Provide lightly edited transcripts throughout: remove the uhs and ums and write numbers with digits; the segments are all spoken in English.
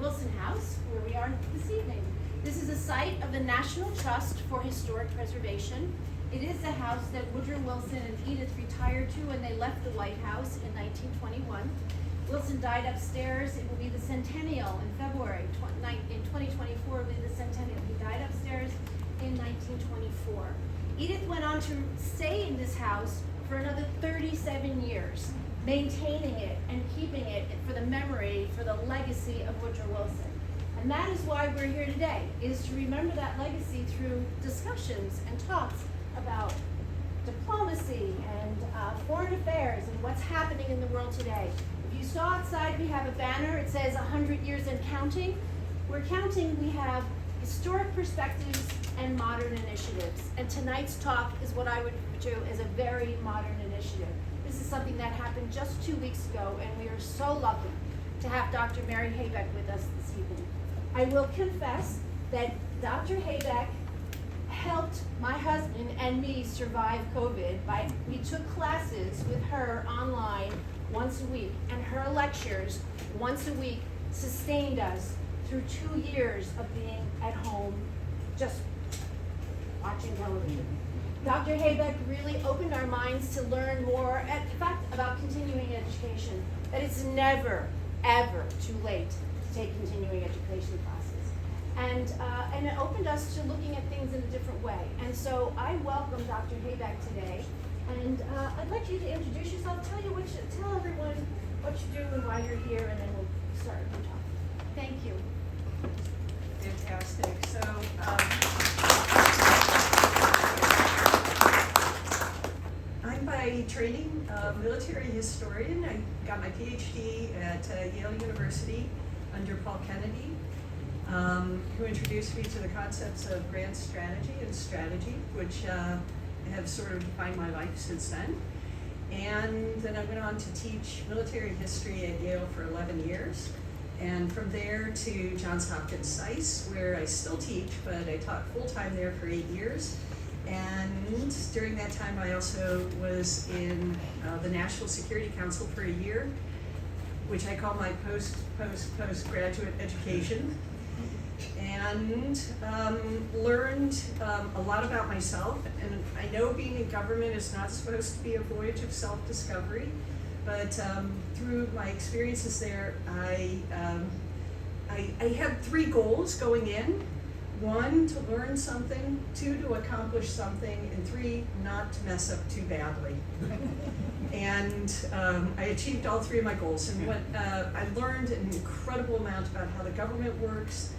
Wilson House, where we are this evening. This is a site of the National Trust for Historic Preservation. It is the house that Woodrow Wilson and Edith retired to when they left the White House in 1921. Wilson died upstairs. It will be the centennial in February. In 2024 will be the centennial. He died upstairs in 1924. Edith went on to stay in this house for another 37 years, maintaining it and keeping it for the memory, for the legacy of Woodrow Wilson. And that is why we're here today, is to remember that legacy through discussions and talks about diplomacy and foreign affairs and what's happening in the world today. If you saw outside, we have a banner. It says 100 years and counting. We're counting. We have historic perspectives and modern initiatives. And tonight's talk is what I would refer to as a very modern initiative. This is something that happened just 2 weeks ago, and we are so lucky to have Dr. Mary Habeck with us this evening. I will confess that Dr. Habeck helped my husband and me survive COVID. We took classes with her online once a week, and her lectures once a week sustained us through 2 years of being at home just watching television. Dr. Habeck really opened our minds to learn more, in fact, about continuing education, that it's never, ever too late to take continuing education classes. And it opened us to looking at things in a different way. And so I welcome Dr. Habeck today. And I'd like you to introduce yourself, tell everyone what you do and why you're here, and then we'll start your talk. Thank you. Fantastic. So, I'm by training a military historian. I got my PhD at Yale University under Paul Kennedy, who introduced me to the concepts of grand strategy and strategy, which have sort of defined my life since then. And then I went on to teach military history at Yale for 11 years. And from there to Johns Hopkins SICE, where I still teach, but I taught full-time there for 8 years. And during that time, I also was in the National Security Council for a year, which I call my postgraduate education, and learned a lot about myself. And I know being in government is not supposed to be a voyage of self-discovery, but through my experiences there, I had 3 goals going in. 1, to learn something, 2, to accomplish something, and 3, not to mess up too badly. And I achieved all 3 of my goals. And what I learned an incredible amount about how the government works,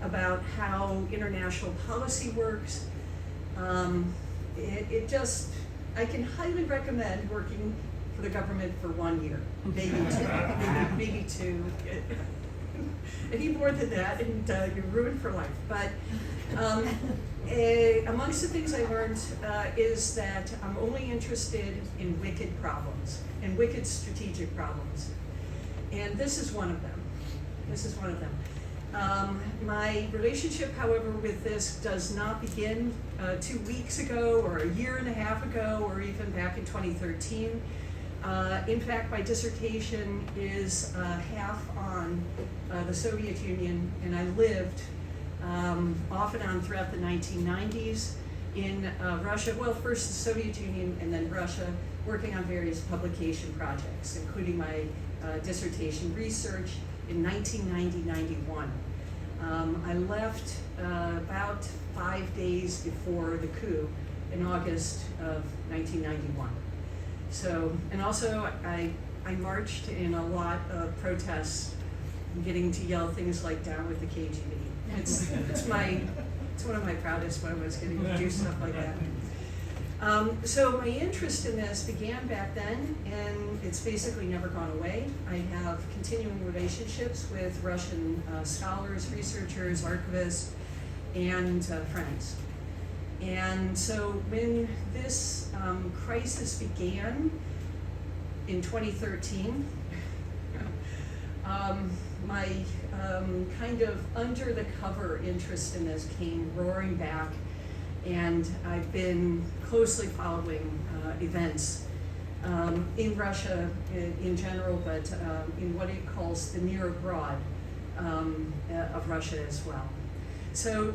about how international policy works. I can highly recommend working for the government for 1 year, maybe 2. Any more than that, and you're ruined for life. But amongst the things I learned is that I'm only interested in wicked problems, and wicked strategic problems. And this is one of them. My relationship, however, with this does not begin 2 weeks ago, or a year and a half ago, or even back in 2013. In fact, my dissertation is half on the Soviet Union, and I lived off and on throughout the 1990s in Russia. Well, first the Soviet Union and then Russia, working on various publication projects, including my dissertation research in 1990-91. I left about 5 days before the coup in August of 1991. So, and also I marched in a lot of protests, getting to yell things like "down with the KGB." It's one of my proudest moments, getting to do stuff like that. So my interest in this began back then, and it's basically never gone away. I have continuing relationships with Russian scholars, researchers, archivists, and friends. And so when this crisis began in 2013, my kind of under the cover interest in this came roaring back, and I've been closely following events in Russia in general, but in what it calls the near abroad of Russia as well. So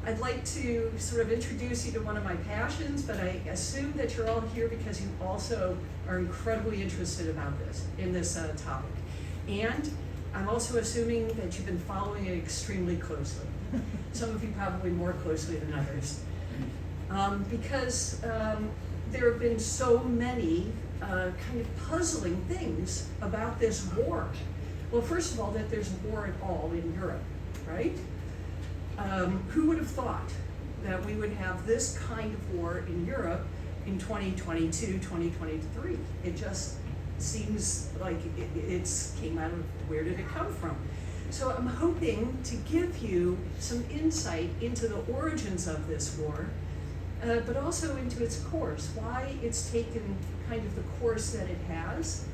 I'd like to sort of introduce you to one of my passions, but I assume that you're all here because you also are incredibly interested in this topic. And I'm also assuming that you've been following it extremely closely. Some of you probably more closely than others. Because there have been so many kind of puzzling things about this war. Well, first of all, that there's a war at all in Europe, right? Who would have thought that we would have this kind of war in Europe in 2022, 2023? It just seems like it's came out of, where did it come from? So I'm hoping to give you some insight into the origins of this war, but also into its course, why it's taken kind of the course that it has,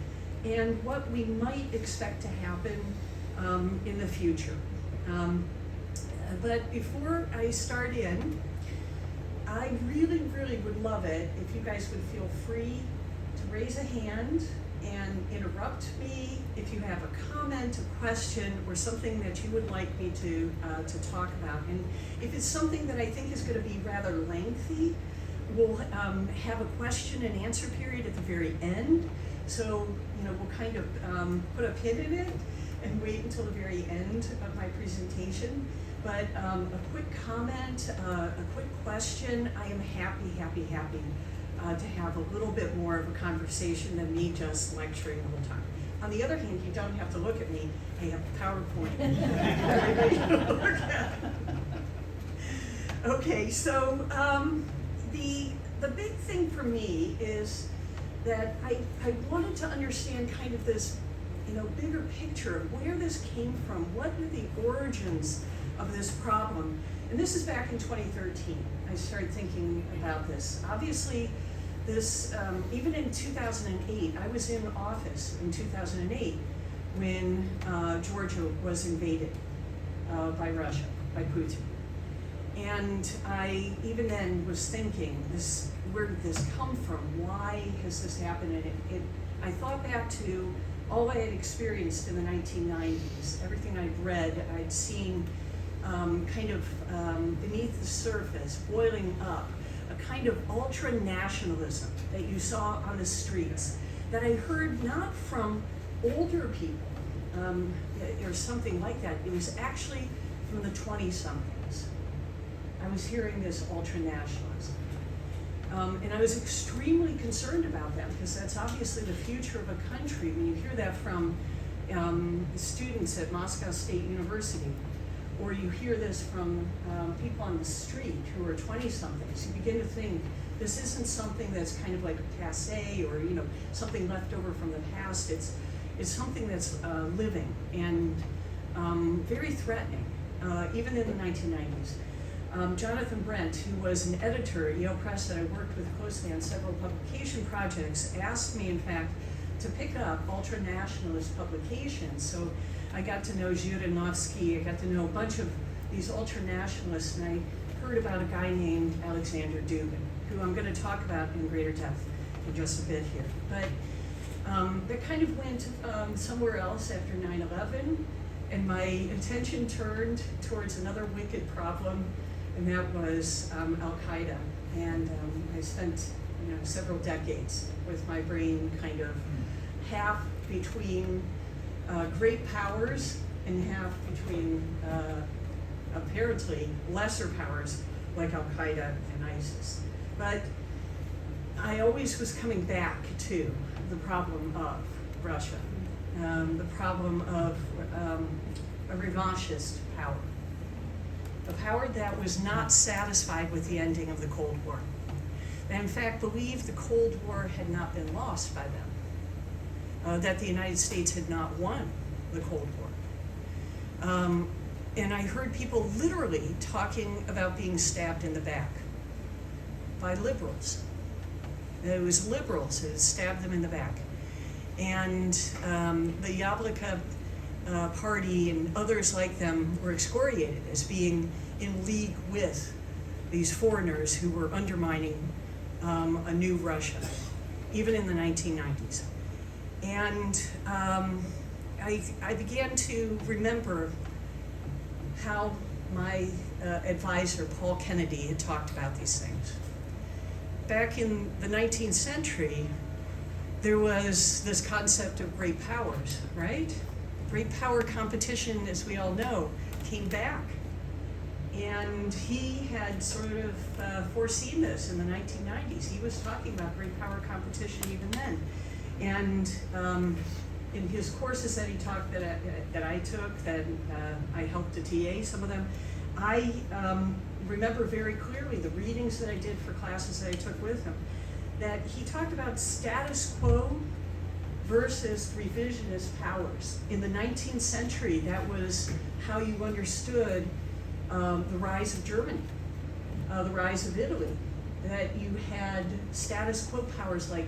and what we might expect to happen in the future. But before I start in, I really, really would love it if you guys would feel free to raise a hand and interrupt me if you have a comment, a question, or something that you would like me to talk about. And if it's something that I think is going to be rather lengthy, we'll have a question and answer period at the very end. So, we'll kind of put a pin in it and wait until the very end of my presentation. But a quick comment, a quick question, I am happy to have a little bit more of a conversation than me just lecturing the whole time. On the other hand, you don't have to look at me. I have a PowerPoint for everybody to look at. Okay, so the big thing for me is that I wanted to understand kind of this, bigger picture of where this came from. What are the origins of this problem? And this is back in 2013. I started thinking about this. Obviously, this, even in 2008, I was in office in 2008 when Georgia was invaded by Russia, by Putin. And I, even then, was thinking, where did this come from? Why has this happened? And I thought back to all I had experienced in the 1990s, everything I'd read, I'd seen kind of beneath the surface, boiling up, a kind of ultra-nationalism that you saw on the streets, that I heard not from older people or something like that. It was actually from the 20-somethings. I was hearing this ultra-nationalism. And I was extremely concerned about that because that's obviously the future of a country. When you hear that from students at Moscow State University, or you hear this from people on the street who are 20-somethings, you begin to think this isn't something that's kind of like a passé or something left over from the past. It's something that's living and very threatening, even in the 1990s. Jonathan Brent, who was an editor at Yale Press that I worked with closely on several publication projects, asked me, in fact, to pick up ultra-nationalist publications. So I got to know Zhirinovsky, I got to know a bunch of these ultra-nationalists, and I heard about a guy named Alexander Dugin, who I'm going to talk about in greater depth in just a bit here. But that kind of went somewhere else after 9/11, and my attention turned towards another wicked problem, and that was Al-Qaeda. And I spent several decades with my brain kind of half between great powers and half between apparently lesser powers like Al-Qaeda and ISIS. But I always was coming back to the problem of Russia, the problem of a revanchist power. A power that was not satisfied with the ending of the Cold War. They in fact believed the Cold War had not been lost by them, that the United States had not won the Cold War. And I heard people literally talking about being stabbed in the back by liberals. It was liberals who stabbed them in the back. And the Yabloko party and others like them were excoriated as being in league with these foreigners who were undermining a new Russia, even in the 1990s. And I began to remember how my advisor, Paul Kennedy, had talked about these things. Back in the 19th century, there was this concept of great powers, right? Great power competition, as we all know, came back. And he had sort of foreseen this in the 1990s. He was talking about great power competition even then. And in his courses that he taught, that I took, that I helped to TA some of them, I remember very clearly the readings that I did for classes that I took with him, that he talked about status quo versus revisionist powers. In the 19th century, that was how you understood the rise of Germany, the rise of Italy, that you had status quo powers like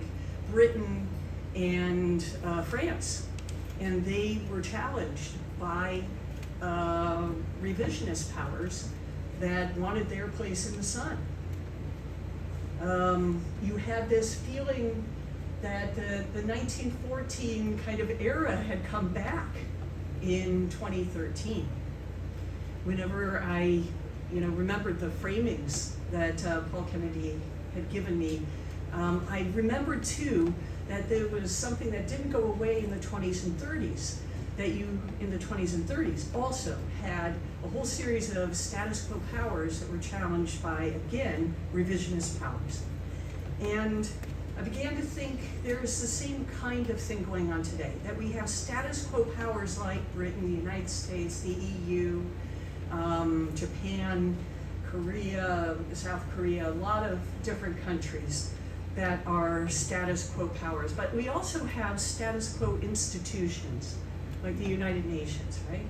Britain and France, and they were challenged by revisionist powers that wanted their place in the sun. You had this feeling that the 1914 kind of era had come back in 2013. Whenever I, remembered the framings that Paul Kennedy had given me, I remembered too that there was something that didn't go away in the 20s and 30s, that you, in the 20s and 30s, also had a whole series of status quo powers that were challenged by, again, revisionist powers. And I began to think there's the same kind of thing going on today, that we have status quo powers like Britain, the United States, the EU, Japan, Korea, South Korea, a lot of different countries that are status quo powers. But we also have status quo institutions, like the United Nations, right?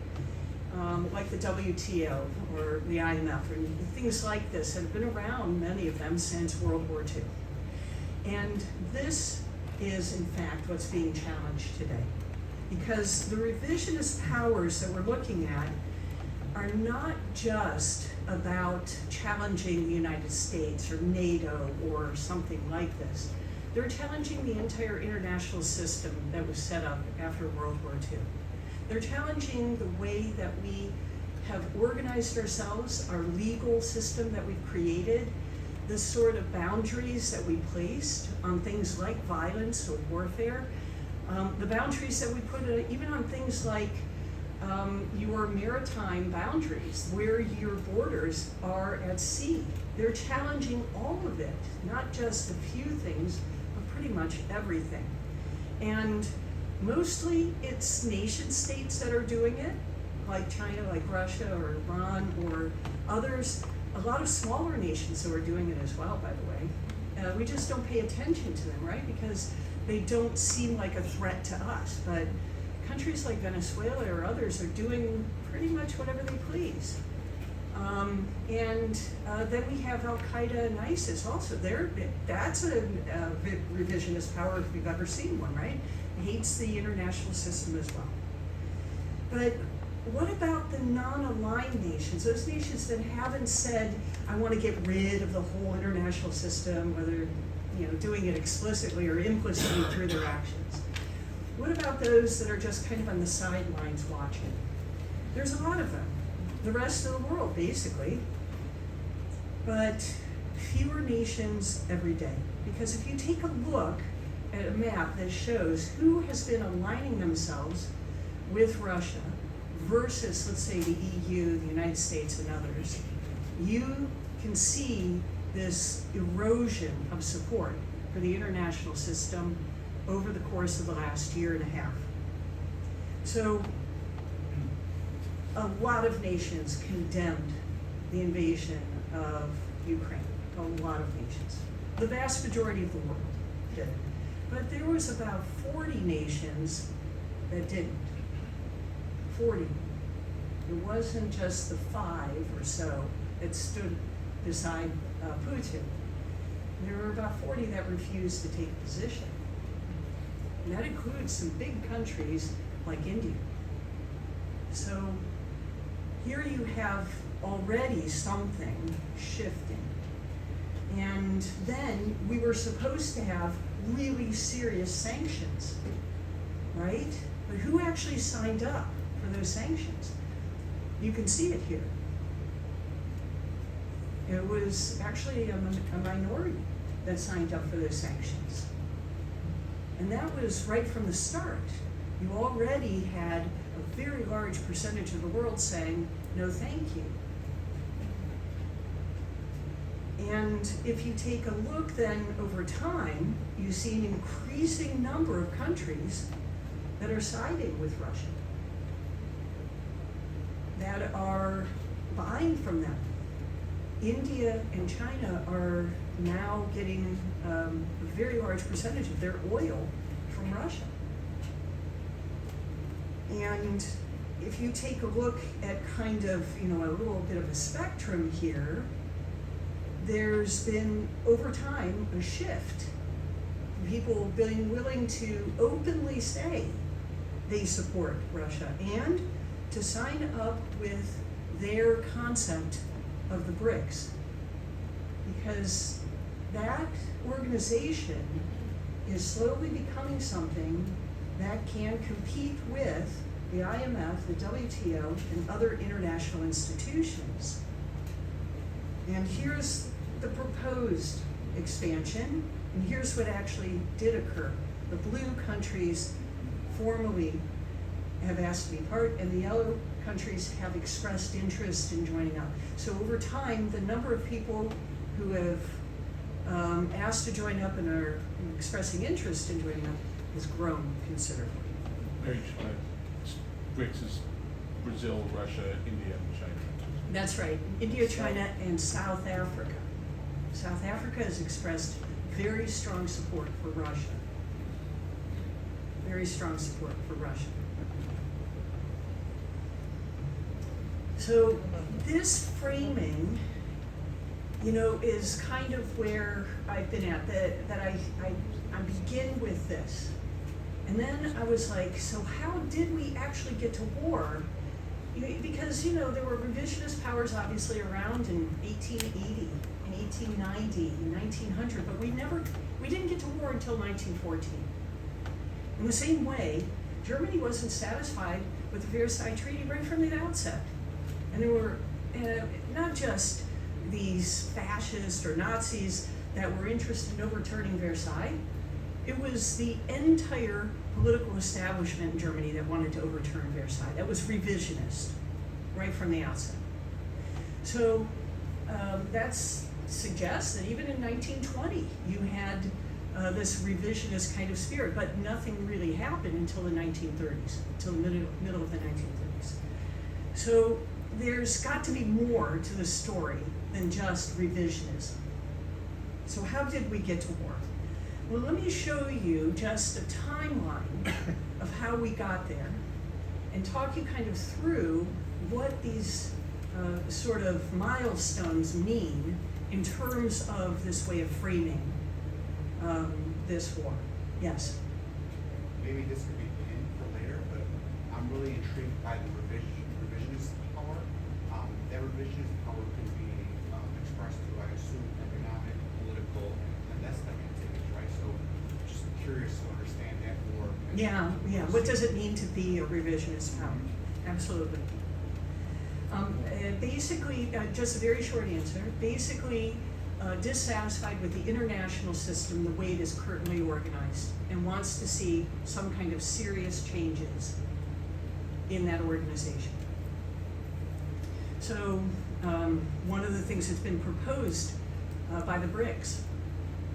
Like the WTO or the IMF, or things like this that have been around, many of them, since World War II. And this is, in fact, what's being challenged today. Because the revisionist powers that we're looking at are not just about challenging the United States or NATO or something like this. They're challenging the entire international system that was set up after World War II. They're challenging the way that we have organized ourselves, our legal system that we've created, the sort of boundaries that we placed on things like violence or warfare, the boundaries that we put even on things like your maritime boundaries, where your borders are at sea. They're challenging all of it, not just a few things, but pretty much everything. And mostly it's nation states that are doing it, like China, like Russia or Iran or others. A lot of smaller nations who are doing it as well, by the way. We just don't pay attention to them, right? Because they don't seem like a threat to us. But countries like Venezuela or others are doing pretty much whatever they please. And then we have Al Qaeda and ISIS also. That's a revisionist power if we've ever seen one, right? It hates the international system as well. But what about the non-aligned nations, those nations that haven't said, I want to get rid of the whole international system, whether doing it explicitly or implicitly through their actions? What about those that are just kind of on the sidelines watching? There's a lot of them. The rest of the world, basically. But fewer nations every day. Because if you take a look at a map that shows who has been aligning themselves with Russia versus, let's say, the EU, the United States, and others, you can see this erosion of support for the international system over the course of the last year and a half. So a lot of nations condemned the invasion of Ukraine, a lot of nations. The vast majority of the world did. But there was about 40 nations that didn't. 40. It wasn't just the 5 or so that stood beside Putin. There were about 40 that refused to take a position. And that includes some big countries like India. So here you have already something shifting. And then we were supposed to have really serious sanctions right? But who actually signed up for those sanctions? You can see it here. It was actually a minority that signed up for those sanctions. And that was right from the start. You already had a very large percentage of the world saying, no thank you. And if you take a look then over time, you see an increasing number of countries that are siding with Russia, that are buying from them. India and China are now getting a very large percentage of their oil from Russia. And if you take a look at kind of, a little bit of a spectrum here, there's been, over time, a shift. People being willing to openly say they support Russia and to sign up with their concept of the BRICS. Because that organization is slowly becoming something that can compete with the IMF, the WTO, and other international institutions. And here's the proposed expansion, and here's what actually did occur. The blue countries formally have asked to be part, and the yellow countries have expressed interest in joining up. So over time, the number of people who have asked to join up and are expressing interest in joining up has grown considerably. BRICS is Brazil, Russia, India, and China. That's right. India, China, and South Africa. South Africa has expressed very strong support for Russia. Very strong support for Russia. So this framing, is kind of where I've been at, that I begin with this. And then I was like, so how did we actually get to war? Because, there were revisionist powers obviously around in 1880, in 1890, in 1900, but we didn't get to war until 1914. In the same way, Germany wasn't satisfied with the Versailles Treaty right from the outset. And there were not just these fascists or Nazis that were interested in overturning Versailles. It was the entire political establishment in Germany that wanted to overturn Versailles. That was revisionist right from the outset. So that suggests that even in 1920, you had this revisionist kind of spirit, but nothing really happened until the 1930s, until the middle of the 1930s. So there's got to be more to the story than just revisionism. So how did we get to war? Well, let me show you just a timeline of how we got there and talk you kind of through what these sort of milestones mean in terms of this way of framing this war. Yes? Maybe this could be pinned for later, but I'm really intrigued by the revisionist power. That revisionist power could be expressed through, I assume, economic, political, and investment activities, right? So just curious to understand that more. Yeah. What does it mean to be a revisionist power? Absolutely. Basically, just a very short answer, basically dissatisfied with the international system the way it is currently organized and wants to see some kind of serious changes in that organization. So one of the things that's been proposed by the BRICS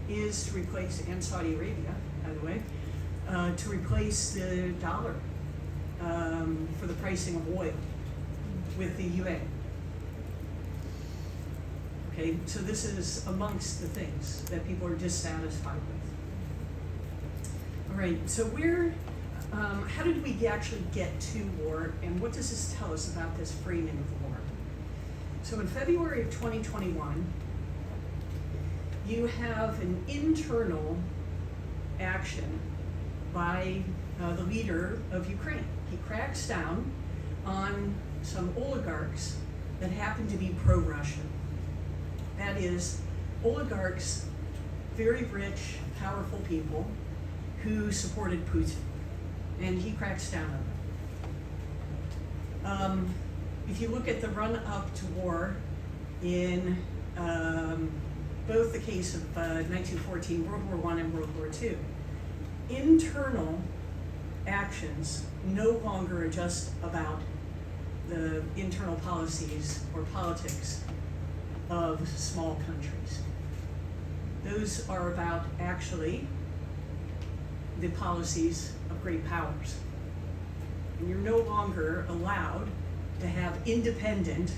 is to replace, and Saudi Arabia, by the way, to replace the dollar for the pricing of oil with the yuan. Okay, so this is amongst the things that people are dissatisfied with. All right, so how did we actually get to war, and what does this tell us about this framing of war? So in February of 2021, you have an internal action by the leader of Ukraine. He cracks down on some oligarchs that happen to be pro-Russian. That is, oligarchs, very rich, powerful people who supported Putin. and he cracks down on them. If you look at the run-up to war in both the case of 1914, World War I and World War II, internal actions no longer are just about the internal policies or politics of small countries. Those are about actually the policies of great powers. And you're no longer allowed to have independent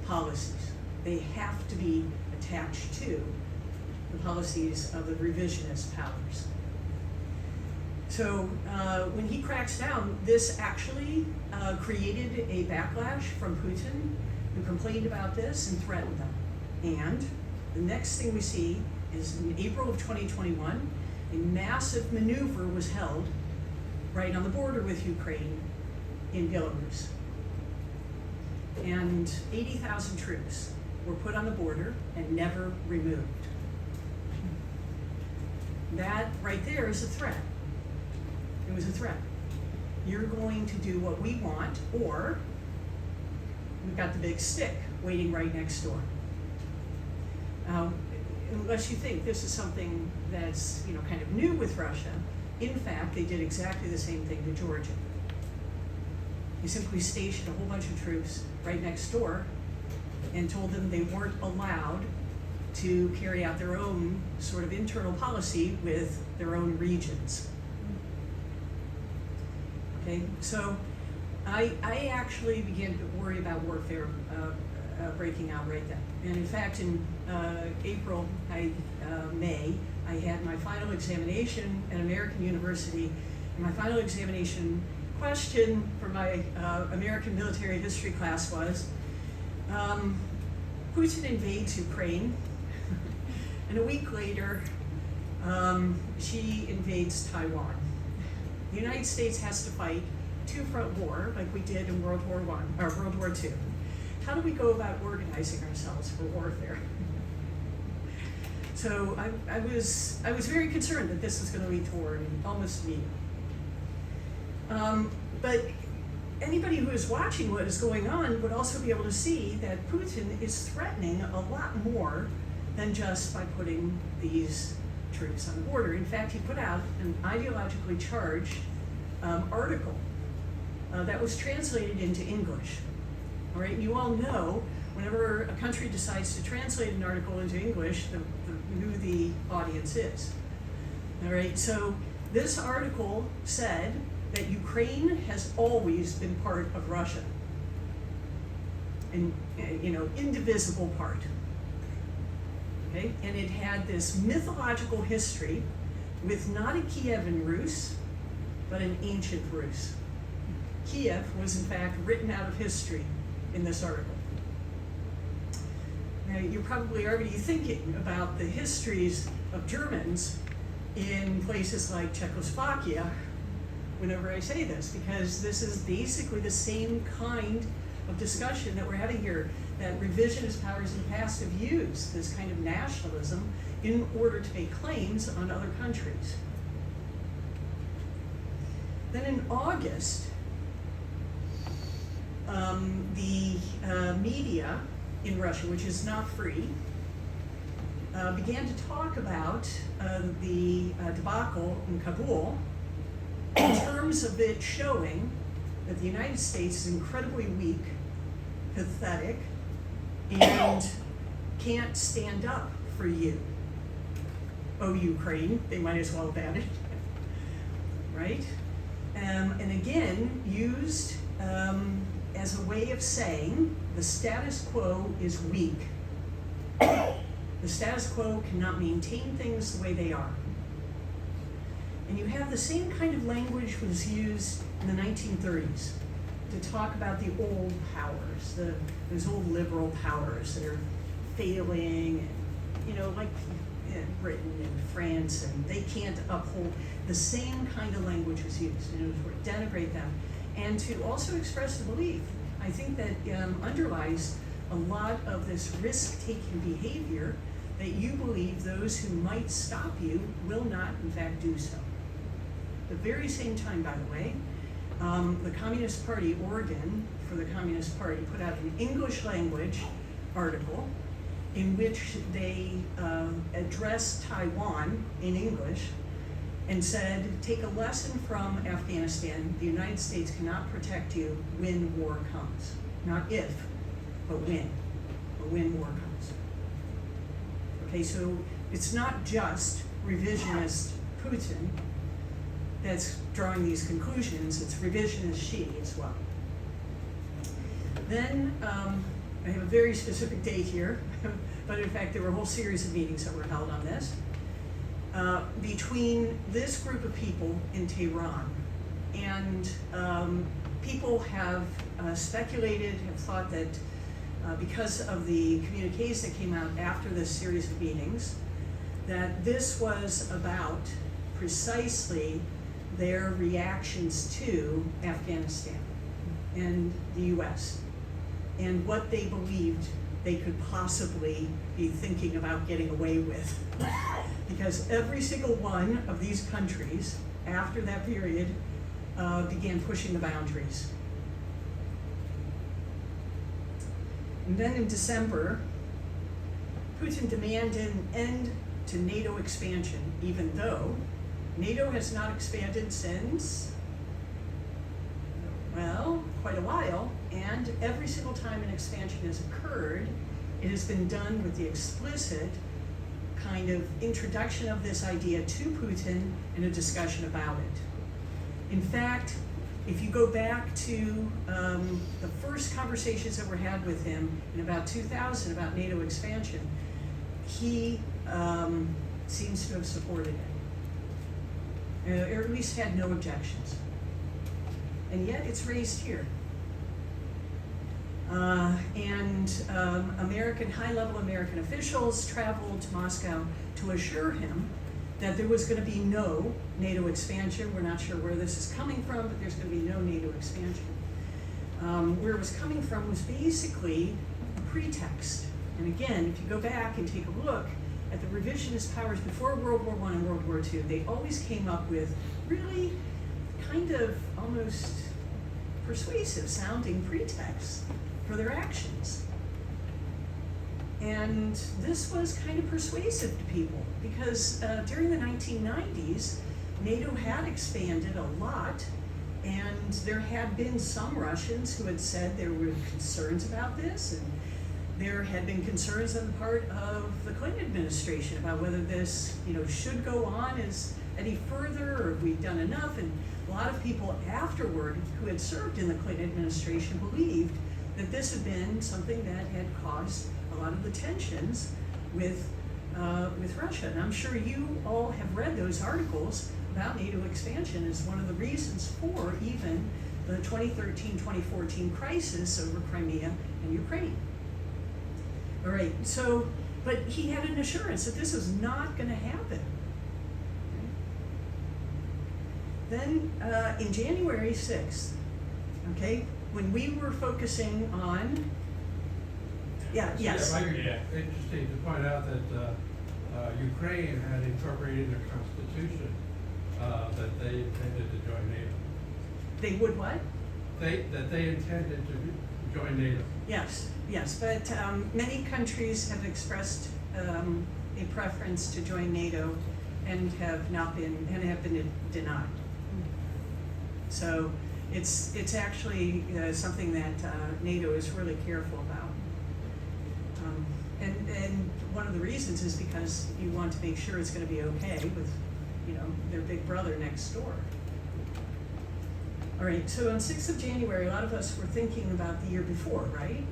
policies. They have to be attached to the policies of the revisionist powers. So when he cracks down, this actually created a backlash from Putin, who complained about this and threatened them. And the next thing we see is in April of 2021, a massive maneuver was held right on the border with Ukraine in Belarus. And 80,000 troops were put on the border and never removed. That right there is a threat. It was a threat. You're going to do what we want, or we've got the big stick waiting right next door. Unless you think this is something that's kind of new with Russia, in fact, they did exactly the same thing to Georgia. They simply stationed a whole bunch of troops right next door and told them they weren't allowed to carry out their own sort of internal policy with their own regions. Okay, so I actually began to worry about warfare breaking out right then. And in fact, in April, May, I had my final examination at American University, and my final examination question for my American military history class was, Putin invades Ukraine, and a week later, she invades Taiwan. The United States has to fight a two-front war like we did in World War I, or World War II. How do we go about organizing ourselves for warfare? So I was very concerned that this was going to lead to war almost immediately. But anybody who is watching what is going on would also be able to see that Putin is threatening a lot more than just by putting these troops on the border. In fact, he put out an ideologically charged article that was translated into English. All right, you all know whenever a country decides to translate an article into English, who the audience is. All right, so this article said that Ukraine has always been part of Russia, and indivisible part. Okay, and it had this mythological history with not a Kievan Rus, but an ancient Rus. Kiev was in fact written out of history in this article. Now, you're probably already thinking about the histories of Germans in places like Czechoslovakia whenever I say this, because this is basically the same kind of discussion that we're having here, that revisionist powers in the past have used this kind of nationalism in order to make claims on other countries. Then in August, the media in Russia, which is not free, began to talk about the debacle in Kabul in terms of it showing that the United States is incredibly weak, pathetic, and can't stand up for you. Oh, Ukraine, they might as well have added, right? And again, used as a way of saying the status quo is weak. The status quo cannot maintain things the way they are. And you have the same kind of language was used in the 1930s to talk about the old powers, those old liberal powers that are failing, and, like Britain and France, and they can't uphold. The same kind of language was used, and it was to denigrate them, and to also express the belief, I think that underlies a lot of this risk-taking behavior, that you believe those who might stop you will not, in fact, do so. the very same time, by the way, the Communist Party, Oregon, for the Communist Party, put out an English language article in which they addressed Taiwan in English and said, take a lesson from Afghanistan. The United States cannot protect you when war comes. Not if, but when. But when war comes. Okay, so it's not just revisionist Putin that's drawing these conclusions, it's revisionist Xi as well. Then, I have a very specific date here, but in fact there were a whole series of meetings that were held on this, between this group of people in Tehran. And people have speculated, have thought that because of the communiques that came out after this series of meetings, that this was about precisely their reactions to Afghanistan and the US, and what they believed they could possibly be thinking about getting away with. Because every single one of these countries, after that period, began pushing the boundaries. And then in December, Putin demanded an end to NATO expansion, even though NATO has not expanded since, well, quite a while, and every single time an expansion has occurred, it has been done with the explicit kind of introduction of this idea to Putin and a discussion about it. In fact, if you go back to the first conversations that were had with him in about 2000 about NATO expansion, he seems to have supported it, or at least had no objections. And yet it's raised here. High-level American officials traveled to Moscow to assure him that there was going to be no NATO expansion. We're not sure where this is coming from, but there's going to be no NATO expansion. Where it was coming from was basically a pretext. And again, if you go back and take a look at the revisionist powers before World War I and World War II, they always came up with really kind of almost persuasive sounding pretexts for their actions. And this was kind of persuasive to people because during the 1990s, NATO had expanded a lot, and there had been some Russians who had said there were concerns about this, and there had been concerns on the part of the Clinton administration about whether this, should go on as any further, or if we've done enough. And a lot of people afterward who had served in the Clinton administration believed that this had been something that had caused a lot of the tensions with Russia. And I'm sure you all have read those articles about NATO expansion as one of the reasons for even the 2013-2014 crisis over Crimea and Ukraine. All right, so, but he had an assurance that this was not going to happen. Then in January 6th, okay, when we were focusing on, yes. It might be interesting to point out that Ukraine had incorporated in their constitution that they intended to join NATO. They would what? That they intended to join NATO. Yes, but many countries have expressed a preference to join NATO and have been denied. So it's actually something that NATO is really careful about. And one of the reasons is because you want to make sure it's going to be okay with, their big brother next door. All right, so on 6th of January, a lot of us were thinking about the year before, right?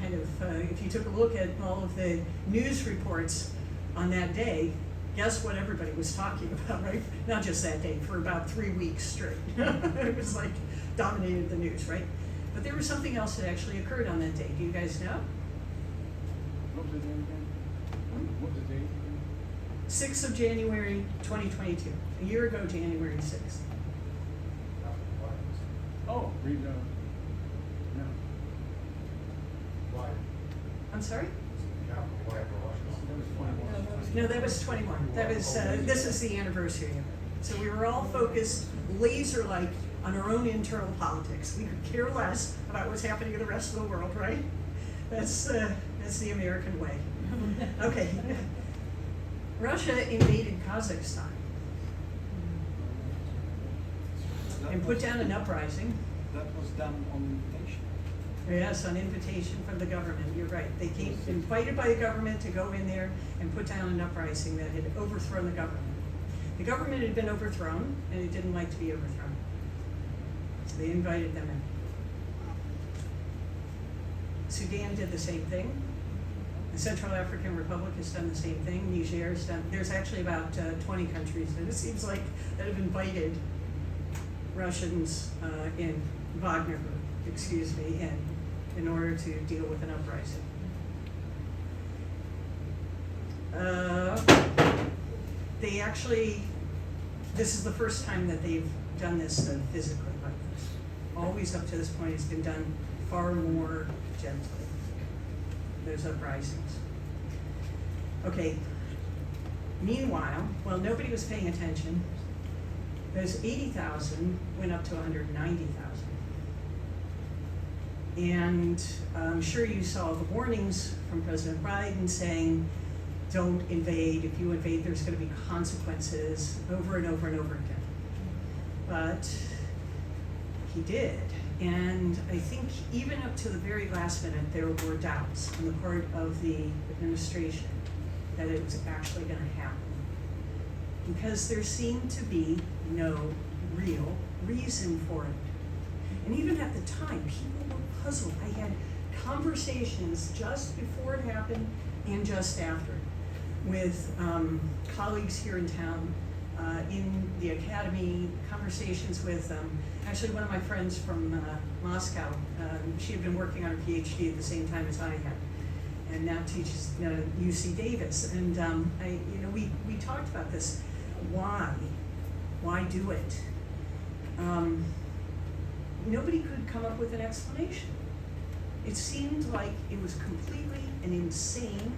If you took a look at all of the news reports on that day, guess what everybody was talking about, right? Not just that day, for about 3 weeks straight. It was like dominated the news, right? But there was something else that actually occurred on that day. Do you guys know? What was the date again? What was the date? 6th of January, 2022. A year ago, January 6th. Oh, read no. Why? I'm sorry? Why for Washington? That was 21. No, that was 21. That was, this is the anniversary of it. So we were all focused laser-like on our own internal politics. We could care less about what's happening in the rest of the world, right? That's the American way. Okay. Russia invaded Kazakhstan and put down an uprising. That was done on invitation. Yes, on invitation from the government, you're right. They came invited by the government to go in there and put down an uprising that had overthrown the government. The government had been overthrown, and it didn't like to be overthrown. So they invited them in. Sudan did the same thing. The Central African Republic has done the same thing. Niger's done, there's actually about 20 countries, and it seems like, that have invited Russians Wagner Group, in order to deal with an uprising. They actually, this is the first time that they've done this physically like this. Always up to this point, it's been done far more gently, those uprisings. Okay, meanwhile, while nobody was paying attention, those 80,000 went up to 190,000. And I'm sure you saw the warnings from President Biden saying, don't invade. If you invade, there's going to be consequences over and over and over again. But he did. And I think even up to the very last minute, there were doubts on the part of the administration that it was actually going to happen. Because there seemed to be no real reason for it. And even at the time, people were puzzled. I had conversations just before it happened and just after with colleagues here in town, in the academy, conversations with actually one of my friends from Moscow. She had been working on her PhD at the same time as I had, and now teaches UC Davis. And we talked about this. Why do it? Nobody could come up with an explanation. It seemed like it was completely an insane,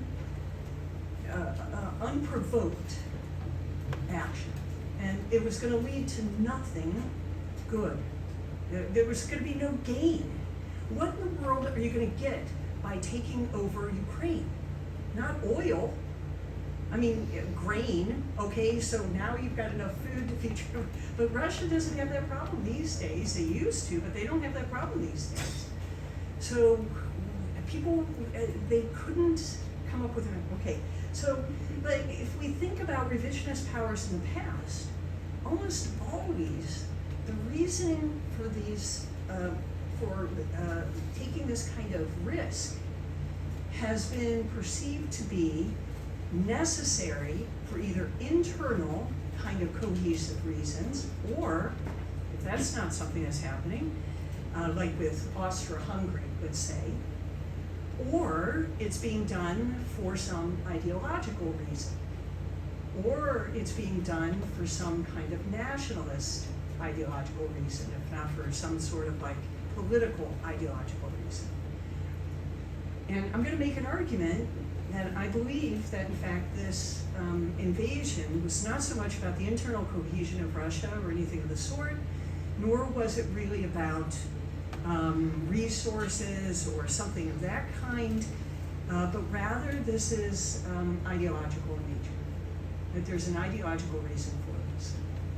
unprovoked action. And it was going to lead to nothing good. There was going to be no gain. What in the world are you going to get by taking over Ukraine? Not oil. I mean, grain, okay, so now you've got enough food to feed your, but Russia doesn't have that problem these days. They used to, but they don't have that problem these days. So people, they couldn't come up with an, okay. So, but if we think about revisionist powers in the past, almost always the reasoning for these, taking this kind of risk has been perceived to be necessary for either internal kind of cohesive reasons, or if that's not something that's happening, like with Austria-Hungary, let's say, or it's being done for some ideological reason, or it's being done for some kind of nationalist ideological reason, if not for some sort of like political ideological reason. And I'm going to make an argument that I believe that in fact this invasion was not so much about the internal cohesion of Russia or anything of the sort, nor was it really about resources or something of that kind, but rather this is ideological in nature. That there's an ideological reason for this.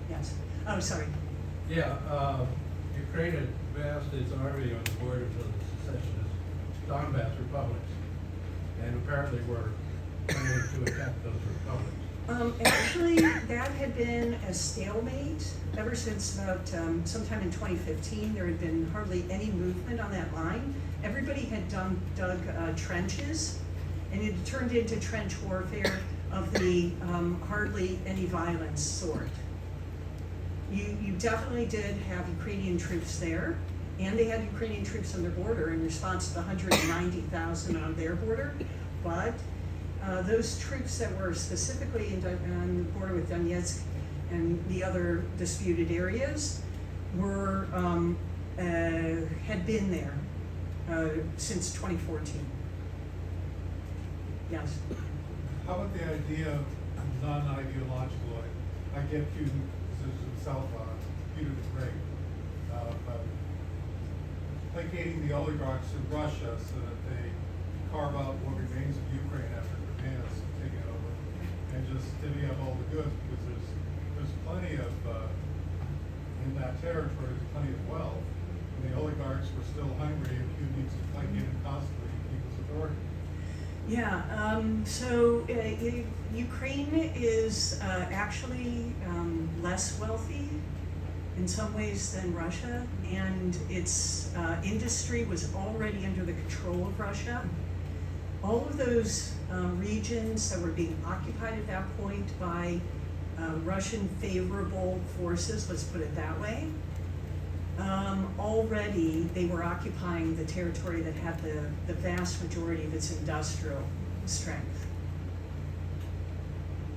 Yes. Oh, sorry. Yeah, Ukraine had massed its army on the borders of the secessionist Donbass republics, and apparently were planning to attack those republics. Actually, that had been a stalemate ever since about sometime in 2015. There had been hardly any movement on that line. Everybody had dug trenches, and it turned into trench warfare of the hardly any violence sort. You definitely did have Ukrainian troops there, and they had Ukrainian troops on their border in response to the 190,000 on their border, but those troops that were specifically on the border with Donetsk and the other disputed areas were had been there since 2014. Yes. How about the idea of non-ideological? I get you, itself, Peter the Great, by placating the oligarchs in Russia so that they carve out what remains of Ukraine after Japan has taken it over, and just divvy up all the goods, because there's plenty of, in that territory, there's plenty of wealth, and the oligarchs were still hungry, and Q needs to placate them constantly to keep his authority. Yeah, so Ukraine is actually less wealthy in some ways than Russia, and its industry was already under the control of Russia. All of those regions that were being occupied at that point by Russian favorable forces, let's put it that way, already they were occupying the territory that had the vast majority of its industrial strength.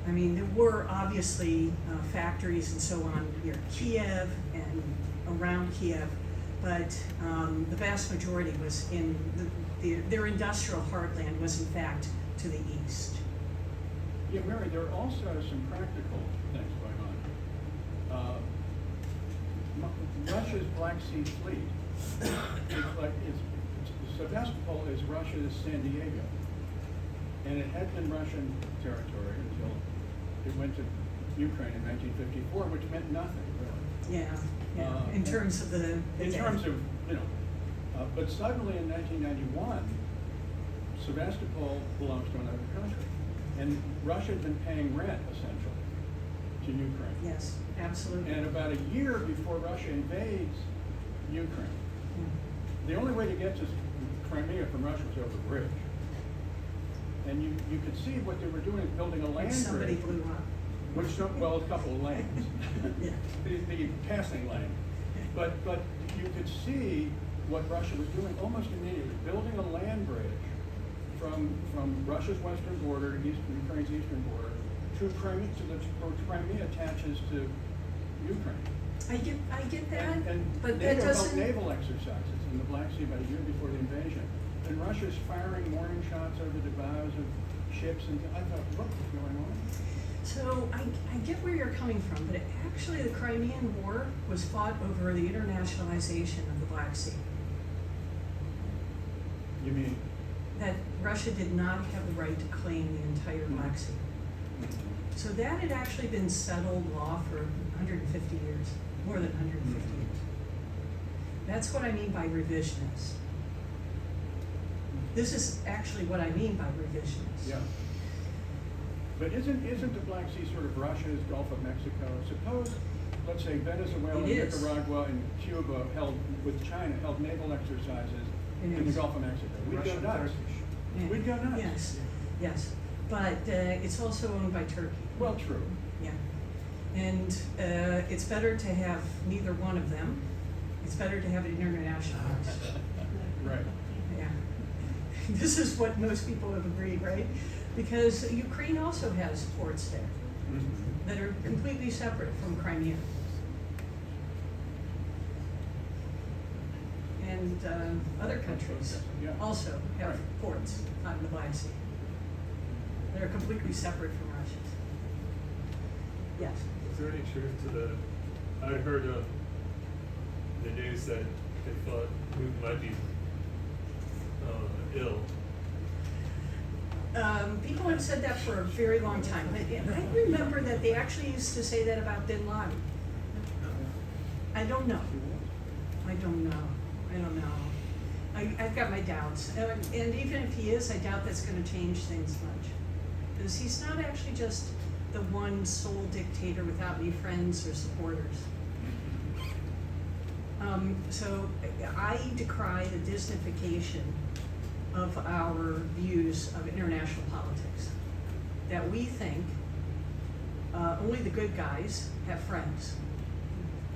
I mean, there were obviously factories and so on near Kiev and around Kiev, but the vast majority was in their industrial heartland was in fact to the east. Yeah, Mary, there are also some practical things going on. Russia's Black Sea Fleet, Sevastopol is Russia's San Diego. And it had been Russian territory until it went to Ukraine in 1954, which meant nothing, really. Yeah, in terms of the In terms of, but suddenly in 1991, Sevastopol belongs to another country. And Russia had been paying rent, essentially, to Ukraine. Yes, absolutely. And about a year before Russia invades Ukraine, the only way to get to Crimea from Russia was over the bridge. And you could see what they were doing is building a land Somebody bridge. blew up. Well, a couple of lanes, Yeah. the passing lane. But you could see what Russia was doing almost immediately, building a land bridge from Russia's western border, Ukraine's eastern border, to Crimea, where Crimea attaches to Ukraine. I get that, And but that NATO held doesn't. naval exercises in the Black Sea about a year before the invasion. And Russia's firing warning shots over the bows of ships, and I thought, what was going on? So I get where you're coming from, but actually the Crimean War was fought over the internationalization of the Black Sea. You mean? That Russia did not have the right to claim the entire Black Sea. So that had actually been settled law for 150 years, more than 150 years. That's what I mean by revisionist. This is actually what I mean by revisionist. Yeah. But isn't the Black Sea sort of Russia's Gulf of Mexico? Suppose, let's say Venezuela, It is. Nicaragua, and Cuba with China held naval exercises It in the is. Gulf of Mexico. We'd go Russian, nuts. Turkish. Yeah. We'd go nuts. Yes, yes, but it's also owned by Turkey. Well, true. Yeah, and it's better to have neither one of them. It's better to have it internationalized. Right. Yeah, this is what most people have agreed, right? Because Ukraine also has ports there Mhm. that are completely separate from Crimea. And other countries Yeah. also have Right. ports on the Black Sea. They're completely separate from Russia's. Yes. Is there any truth to the, I heard the news that they thought Putin might be ill. People have said that for a very long time. I remember that they actually used to say that about Bin Laden. I don't know. I don't know. I've got my doubts. And even if he is, I doubt that's going to change things much. Because he's not actually just the one sole dictator without any friends or supporters. So I decry the Disneyfication of our views of international politics. That we think only the good guys have friends.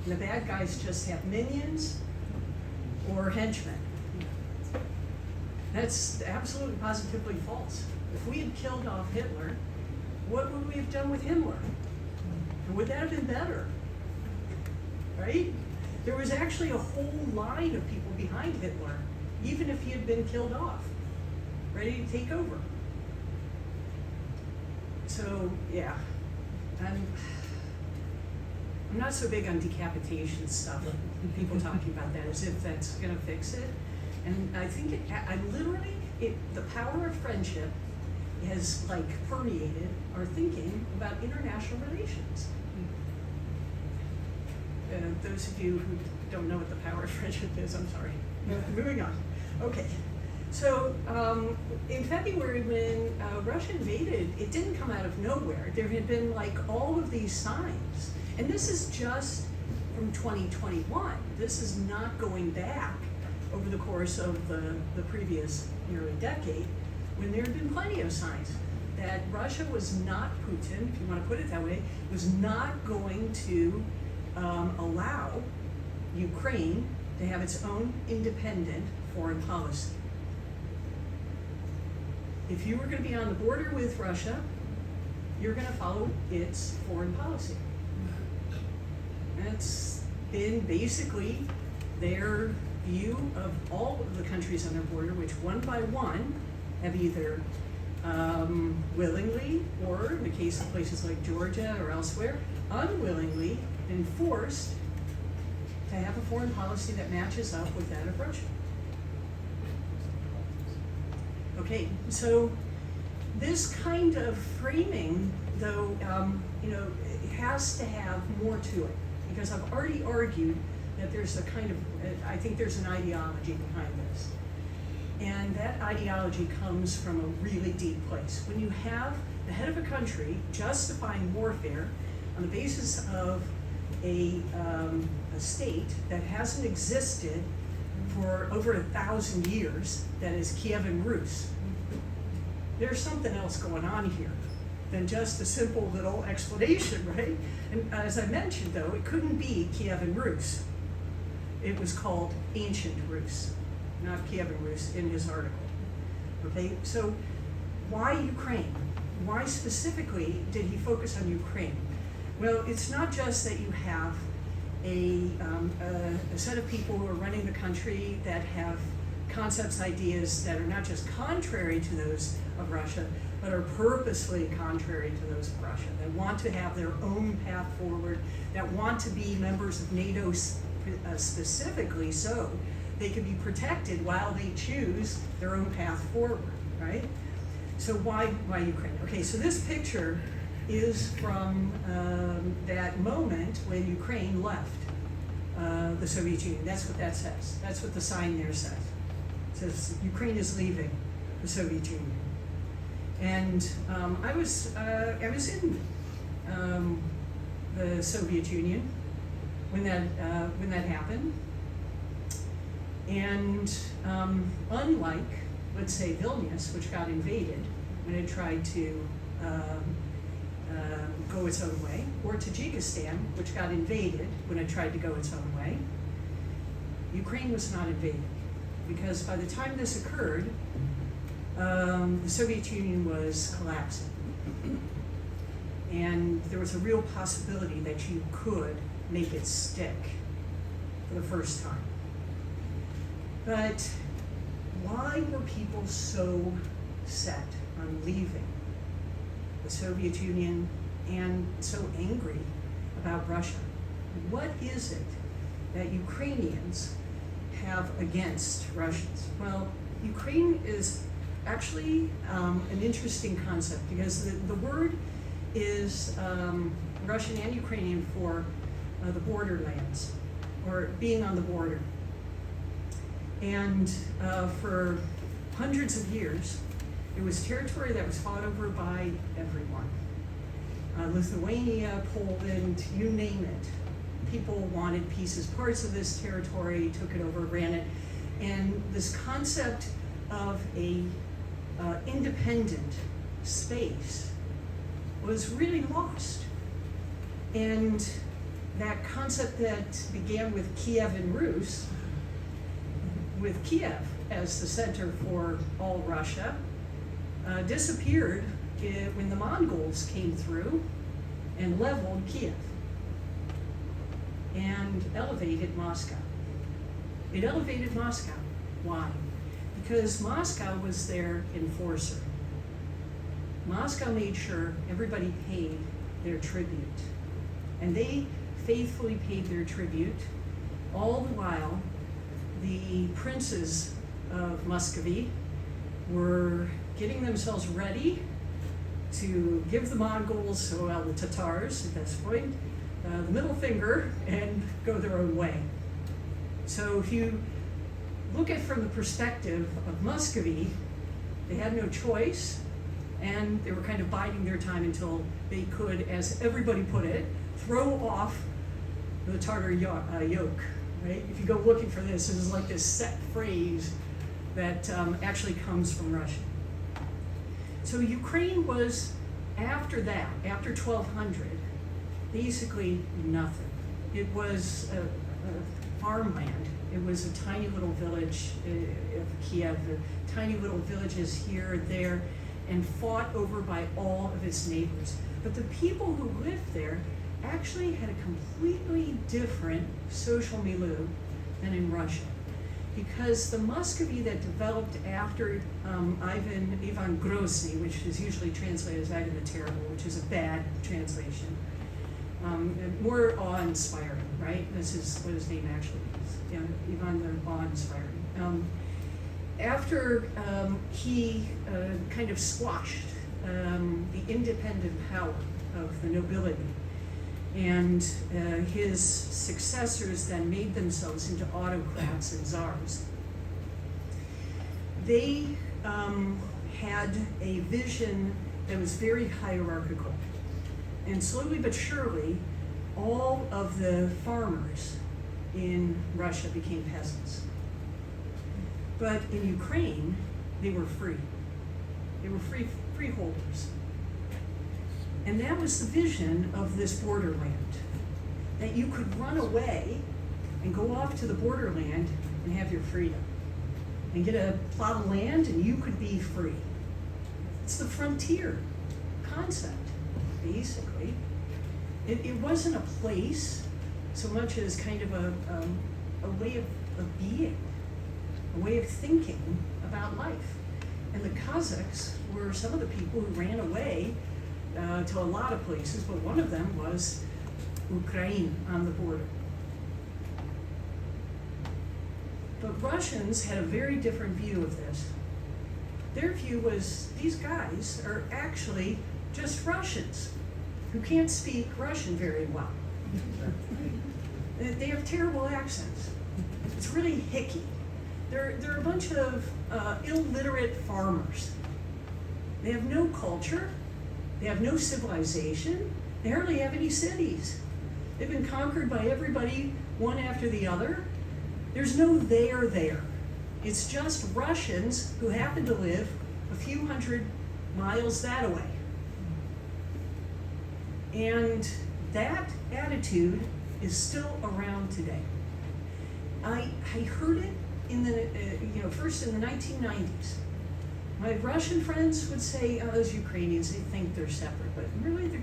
And the bad guys just have minions or henchmen. That's absolutely positively false. If we had killed off Hitler, what would we have done with Himmler? And would that have been better? Right? There was actually a whole line of people behind Hitler, even if he had been killed off, ready to take over. So, yeah, I'm not so big on decapitation stuff, people talking about that as if that's gonna fix it. And I think the power of friendship has like permeated our thinking about international relations. Those of you who don't know what the power of friendship is, I'm sorry. Moving on. Okay. So in February, when Russia invaded, it didn't come out of nowhere. There had been like all of these signs. And this is just from 2021. This is not going back over the course of the previous nearly decade, when there had been plenty of signs that Russia was not, Putin, if you want to put it that way, was not going to allow Ukraine to have its own independent foreign policy. If you were going to be on the border with Russia, you're going to follow its foreign policy. That's been basically their view of all of the countries on their border, which one by one have either willingly, or in the case of places like Georgia or elsewhere, unwillingly been forced to have a foreign policy that matches up with that of Russia. Okay, so this kind of framing, though, it has to have more to it, because I've already argued that there's a kind of, I think there's an ideology behind this. And that ideology comes from a really deep place. When you have the head of a country justifying warfare on the basis of a state that hasn't existed for over 1,000 years, that is Kievan Rus, there's something else going on here than just a simple little explanation, right? And as I mentioned, though, it couldn't be Kievan Rus. It was called Ancient Rus, not Kievan Rus in his article. Okay, so why Ukraine? Why specifically did he focus on Ukraine? Well, it's not just that you have a set of people who are running the country that have concepts, ideas that are not just contrary to those of Russia, but are purposely contrary to those of Russia, that want to have their own path forward, that want to be members of NATO specifically so they can be protected while they choose their own path forward, right? So why Ukraine? Okay, so this picture is from that moment when Ukraine left the Soviet Union. That's what that says. That's what the sign there says. It says Ukraine is leaving the Soviet Union. And I was in the Soviet Union when that happened. And unlike, let's say, Vilnius, which got invaded when it tried to go its own way, or Tajikistan, which got invaded when it tried to go its own way, Ukraine was not invaded. Because by the time this occurred, the Soviet Union was collapsing. And there was a real possibility that you could make it stick for the first time. But why were people so set on leaving the Soviet Union and so angry about Russia? What is it that Ukrainians have against Russians? Well, Ukraine is actually an interesting concept, because the word is Russian and Ukrainian for the borderlands, or being on the border. And for hundreds of years, it was territory that was fought over by everyone. Lithuania, Poland, you name it. People wanted pieces, parts of this territory, took it over, ran it. And this concept of a independent space was really lost. And that concept that began with Kievan Rus, with Kiev as the center for all Russia, disappeared when the Mongols came through and leveled Kiev and elevated Moscow. It elevated Moscow. Why? Because Moscow was their enforcer. Moscow made sure everybody paid their tribute. And they faithfully paid their tribute. All the while, the princes of Muscovy were getting themselves ready to give the Mongols, well, the Tatars at this point, the middle finger and go their own way. So if you look at it from the perspective of Muscovy, they had no choice, and they were kind of biding their time until they could, as everybody put it, throw off the Tatar yoke, right? If you go looking for this is like this set phrase that actually comes from Russian. So Ukraine was, after that, after 1200, basically nothing. It was a farmland. It was a tiny little village of Kiev, tiny little villages here and there, and fought over by all of its neighbors. But the people who lived there actually had a completely different social milieu than in Russia. Because the Muscovy that developed after Ivan Grozny, which is usually translated as Ivan the Terrible, which is a bad translation, and more awe-inspiring, right? This is what his name actually is, yeah, Ivan the awe-inspiring. After he kind of squashed the independent power of the nobility, and his successors then made themselves into autocrats and czars. They had a vision that was very hierarchical. And slowly but surely, all of the farmers in Russia became peasants. But in Ukraine, they were free. They were freeholders. And that was the vision of this borderland, that you could run away and go off to the borderland and have your freedom, and get a plot of land and you could be free. It's the frontier concept, basically. It wasn't a place so much as kind of a way of being, a way of thinking about life. And the Kazakhs were some of the people who ran away to a lot of places, but one of them was Ukraine on the border. But Russians had a very different view of this. Their view was, these guys are actually just Russians who can't speak Russian very well. They have terrible accents. It's really hicky. They're a bunch of illiterate farmers. They have no culture. They have no civilization. They hardly have any cities. They've been conquered by everybody, one after the other. There's no there there. It's just Russians who happen to live a few hundred miles that way. And that attitude is still around today. I heard it in the first in the 1990s. My Russian friends would say, oh, those Ukrainians, they think they're separate, but really their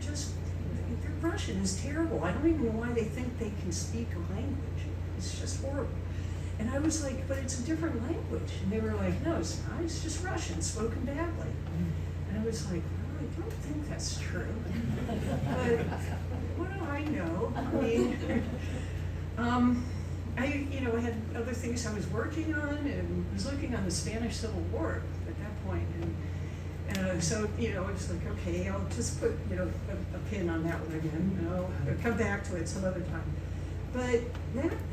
Russian is terrible. I don't even know why they think they can speak a language. It's just horrible. And I was like, but it's a different language. And they were like, no, it's not. It's just Russian, spoken badly. And I was like, well, I don't think that's true. But what do I know? I mean, I had other things I was working on, and was looking on the Spanish Civil War at that point. And so, I was like, okay, I'll just put, a pin on that one again, and I'll come back to it some other time. But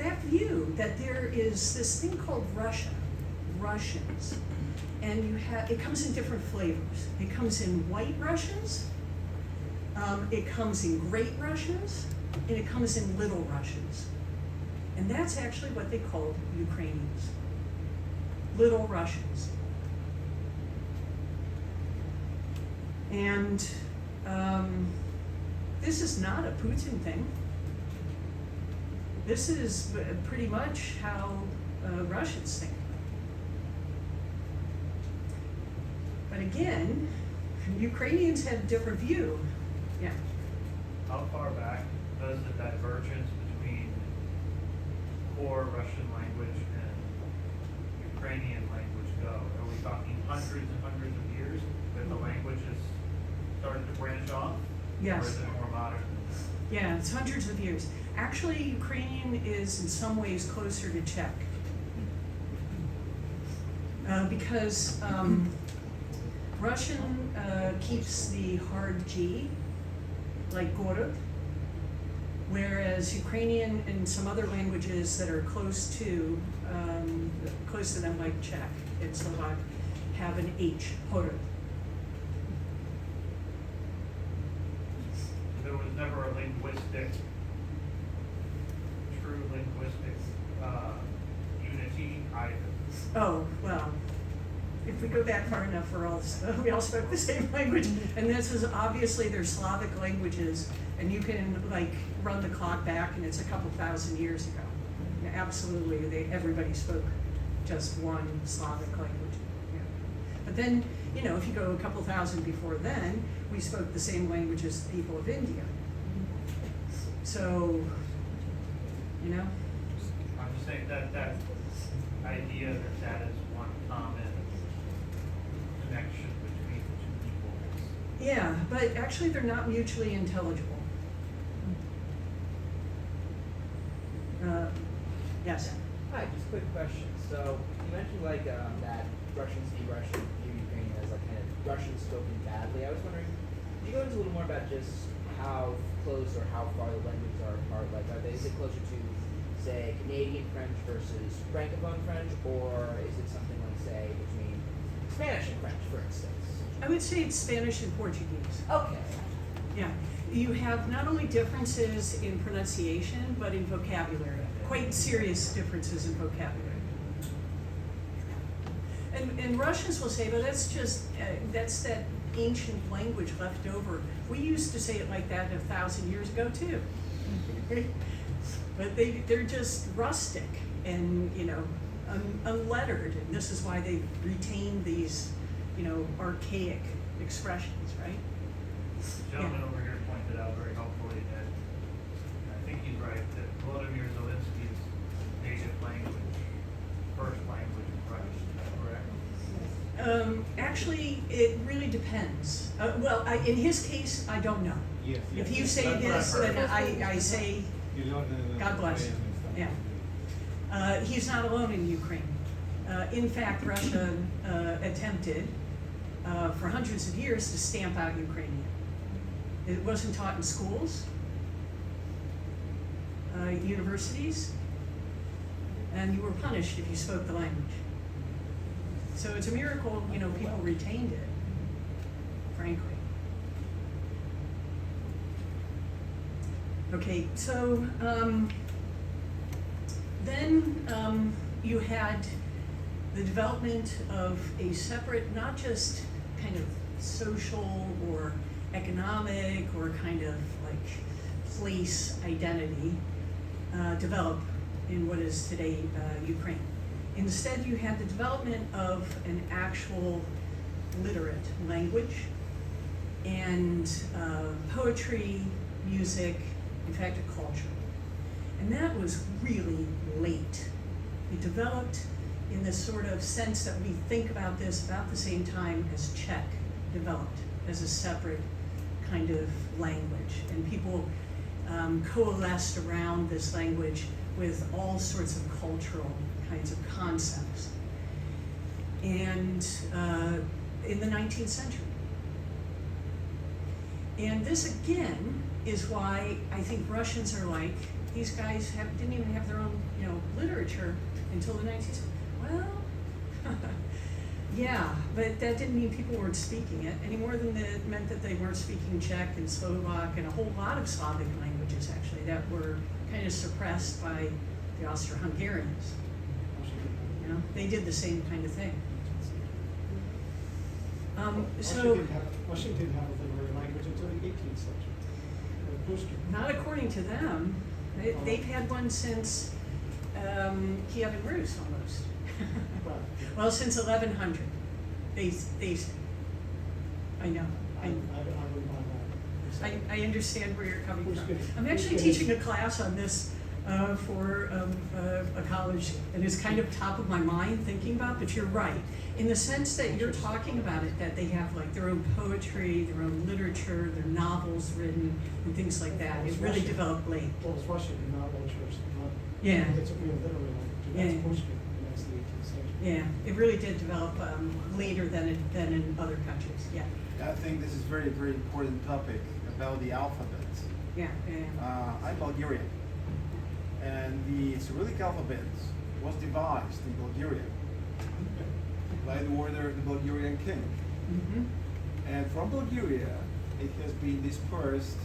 that view that there is this thing called Russia, Russians, and it comes in different flavors. It comes in white Russians, it comes in great Russians, and it comes in little Russians. And that's actually what they called Ukrainians, little Russians. And this is not a Putin thing. This is pretty much how Russians think. But again, Ukrainians had a different view. Yeah. How far back does the divergence between core Russian language and Ukrainian language go? Are we talking hundreds and hundreds of years that the languages started to branch off? Yes. Or is it more modern? Yeah, it's hundreds of years. Actually, Ukrainian is in some ways closer to Czech. Because Russian keeps the hard G, like gorod, whereas Ukrainian and some other languages that are close to them, like Czech and Slovak, have an H, horod. There was never a true linguistic, unity either. Oh, well, if we go back far enough, we all spoke the same language. And this is obviously they're Slavic languages, and you can like run the clock back and it's a couple thousand years ago. Absolutely, everybody spoke just one Slavic language. Yeah. But then, you know, if you go a couple thousand before then, we spoke the same language as the people of India. So, you know, I'm just saying that idea that is one common connection between the two peoples. yeah, but actually they're not mutually intelligible. Yes. Hi, just a quick question. So you mentioned like that Russians see Russian, view Ukrainian as like kind of Russian spoken badly. I was wondering, could you go into a little more about just how close or how far the languages are apart? Like, is it closer to, say, Canadian French versus Francophone French, or is it something like, say, between Spanish and French, for instance? I would say it's Spanish and Portuguese. Okay. Yeah. You have not only differences in pronunciation, but in vocabulary. Quite serious differences in vocabulary. And Russians will say, but that's just, that's that ancient language left over. We used to say it like that 1,000 years ago too. But they're just rustic and, you know, unlettered. And this is why they retain these, you know, archaic expressions, right? The gentleman over here pointed out very helpfully that, I think he's right, that Volodymyr Zelensky's native language, first language is Russian, is that correct? Actually, it really depends. Well, in his case, I don't know. Yes. If you say That's what I've this, heard. then I say, You don't know. God bless. Yeah. He's not alone in Ukraine. In fact, Russia attempted for hundreds of years to stamp out Ukrainian. It wasn't taught in schools, universities, and you were punished if you spoke the language. So it's a miracle, you know, people retained it, frankly. Okay, so then you had the development of a separate, not just kind of social or economic or kind of like place identity develop in what is today Ukraine. Instead, you had the development of an actual literate language and poetry, music, in fact, a culture. And that was really late. It developed in this sort of sense that we think about this about the same time as Czech developed as a separate kind of language. And people coalesced around this language with all sorts of cultural kinds of concepts. And in the 19th century. And this again is why I think Russians are like, these guys didn't even have their own, you know, literature until the 19th century. Well, yeah, but that didn't mean people weren't speaking it any more than it meant that they weren't speaking Czech and Slovak and a whole lot of Slavic languages actually that were kind of suppressed by the Austro-Hungarians. You know, they did the same kind of thing. Russia didn't have a literary language until the 18th century. Not according to them. They've had one since Kiev and Rus almost. Well, since 1100. They say. I know. I wouldn't mind that. I understand where you're coming from. Who's good? I'm actually Who's good? teaching a class on this for a college, and it's kind of top of my mind thinking about, but you're right. In the sense that you're talking about it, that they have like their own poetry, their own literature, their novels written, and things like that. It really developed late. Well, it's Russian, not literature, not. Yeah. It's a real literary language, Yeah. and that's Pushkin, and that's the 18th century. Yeah, it really did develop later than in other countries. Yeah, I think this is very, very important topic about the alphabet. yeah, yeah. I'm Bulgarian, and the Cyrillic alphabet was devised in Bulgaria by the order of the Bulgarian king. Mm-hmm. And from Bulgaria, it has been dispersed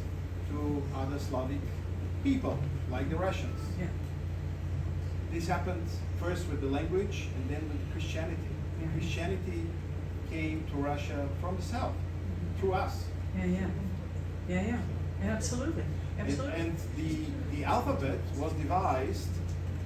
to other Slavic people, like the Russians. Yeah, This happened first with the language and then with Christianity. Yeah. Christianity came to Russia from the south, through us. yeah, absolutely, absolutely. And the alphabet was devised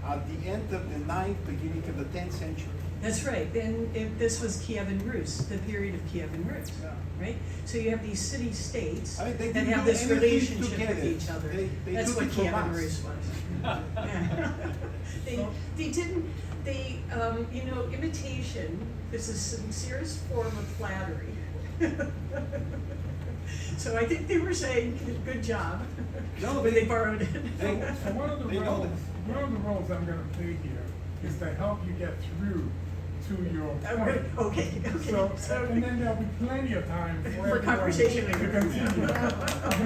at the end of the 9th, beginning of the 10th century. That's right. And this was Kievan Rus, the period of Kievan Rus, Yeah. right? So you have these city-states I mean, they that didn't have do this anything to relationship get with it. each other. They That's took what it from Kievan us. Rus was. Yeah. They didn't, imitation is the sincerest form of flattery. So I think they were saying, good job, No, when they borrowed it. They, So one of the they know roles I'm gonna play here is to help you get through to your point. Okay. So, and then there'll be plenty of time for everyone conversation to later. continue.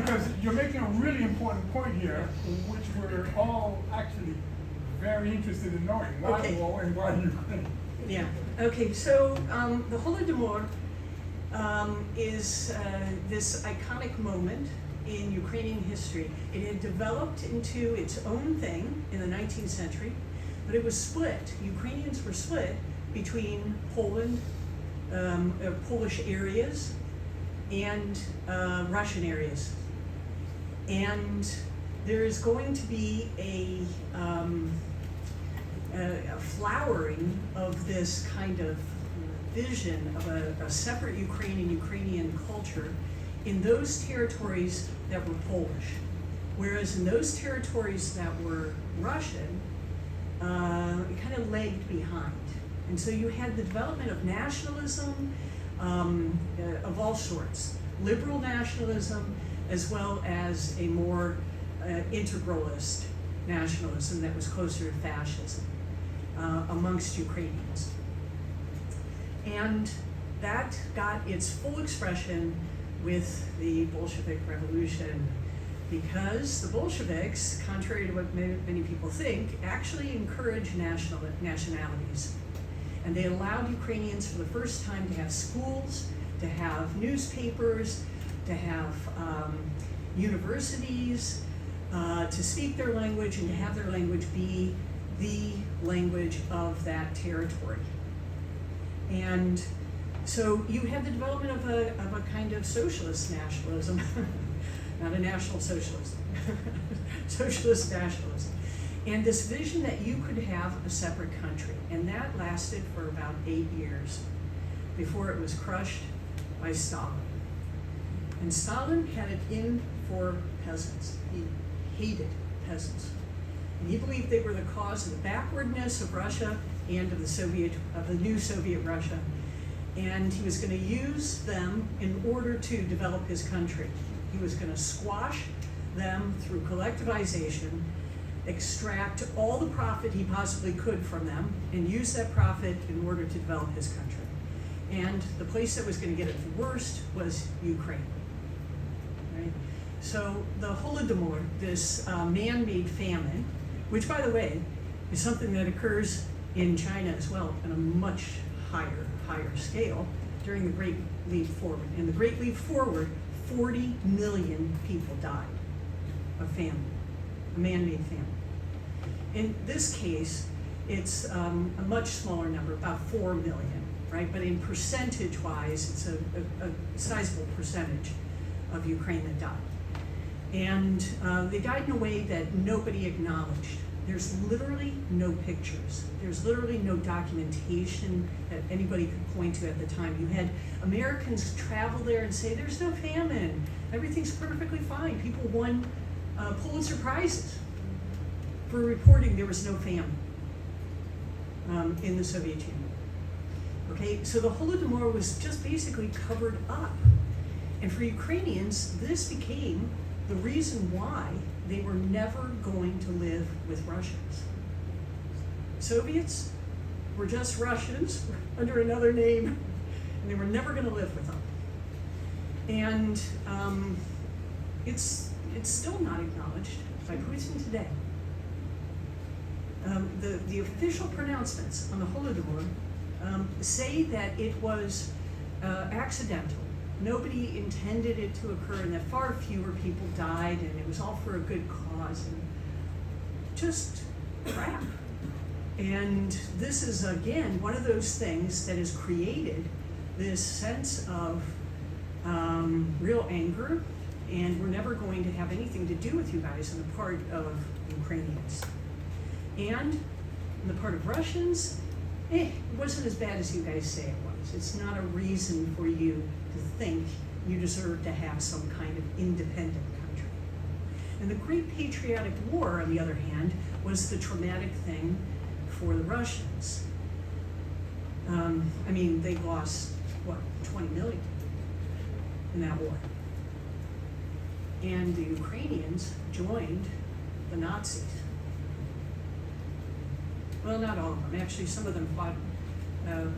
Because you're making a really important point here, which we're all actually very interested in knowing, why Okay. war and why Ukraine. Yeah, okay, so the Holodomor is this iconic moment in Ukrainian history. It had developed into its own thing in the 19th century, but it was split. Ukrainians were split between Poland, Polish areas, and Russian areas. And there is going to be a flowering of this kind of vision of a separate Ukrainian culture in those territories that were Polish. Whereas in those territories that were Russian, it kind of lagged behind. And so you had the development of nationalism of all sorts, liberal nationalism, as well as a more integralist nationalism that was closer to fascism amongst Ukrainians. And that got its full expression with the Bolshevik Revolution, because the Bolsheviks, contrary to what many people think, actually encouraged nationalities. And they allowed Ukrainians for the first time to have schools, to have newspapers, to have universities, to speak their language, and to have their language be the language of that territory. And so you had the development of a kind of socialist nationalism, not a national socialism, socialist nationalism. And this vision that you could have a separate country. And that lasted for about 8 years before it was crushed by Stalin. And Stalin had it in for peasants. He hated peasants. And he believed they were the cause of the backwardness of Russia and of the new Soviet Russia. And he was going to use them in order to develop his country. He was going to squash them through collectivization, extract all the profit he possibly could from them, and use that profit in order to develop his country. And the place that was going to get it the worst was Ukraine. Right? So the Holodomor, this man-made famine, which, by the way, is something that occurs in China as well on a much higher scale during the Great Leap Forward. In the Great Leap Forward, 40 million people died of famine, a man-made famine. In this case, it's a much smaller number, about 4 million, right? But in percentage-wise, it's a sizable percentage of Ukraine that died. And they died in a way that nobody acknowledged. There's literally no pictures. There's literally no documentation that anybody could point to at the time. You had Americans travel there and say, there's no famine. Everything's perfectly fine. People won Pulitzer Prizes for reporting there was no famine in the Soviet Union. Okay, so the Holodomor was just basically covered up. And for Ukrainians, this became the reason why they were never going to live with Russians. Soviets were just Russians under another name, and they were never going to live with them. And it's still not acknowledged by Putin today. The official pronouncements on the Holodomor say that it was accidental. Nobody intended it to occur, and that far fewer people died, and it was all for a good cause, and just crap. And this is, again, one of those things that has created this sense of real anger, and we're never going to have anything to do with you guys on the part of Ukrainians. And on the part of Russians, it wasn't as bad as you guys say it was. It's not a reason for you to think you deserve to have some kind of independent country. And the Great Patriotic War, on the other hand, was the traumatic thing for the Russians. I mean, they lost, 20 million in that war. And the Ukrainians joined the Nazis. Well, not all of them. Actually, some of them fought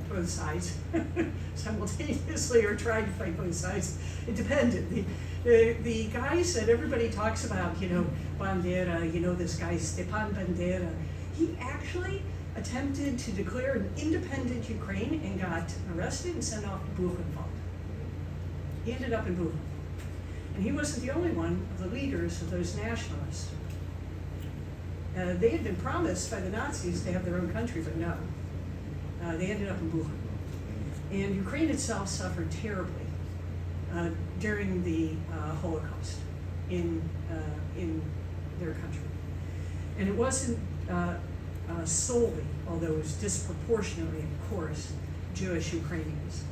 both sides simultaneously, or tried to fight both sides. It depended. The guys that everybody talks about, Bandera, this guy Stepan Bandera, he actually attempted to declare an independent Ukraine and got arrested and sent off to Buchenwald. He ended up in Buchenwald. And he wasn't the only one of the leaders of those nationalists. They had been promised by the Nazis to have their own country, but no. They ended up in Buchenwald. And Ukraine itself suffered terribly during the Holocaust in their country. And it wasn't solely, although it was disproportionately, of course, Jewish Ukrainians.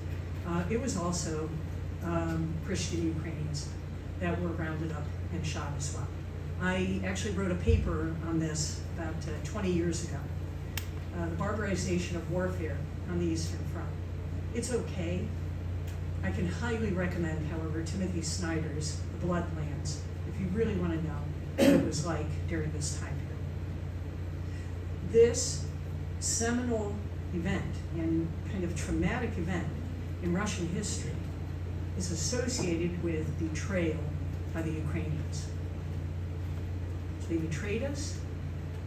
It was also Christian Ukrainians that were rounded up and shot as well. I actually wrote a paper on this about 20 years ago. The barbarization of warfare on the Eastern Front. It's okay. I can highly recommend, however, Timothy Snyder's The Bloodlands, if you really want to know what it was like during this time period. This seminal event and kind of traumatic event in Russian history is associated with betrayal by the Ukrainians. So they betrayed us,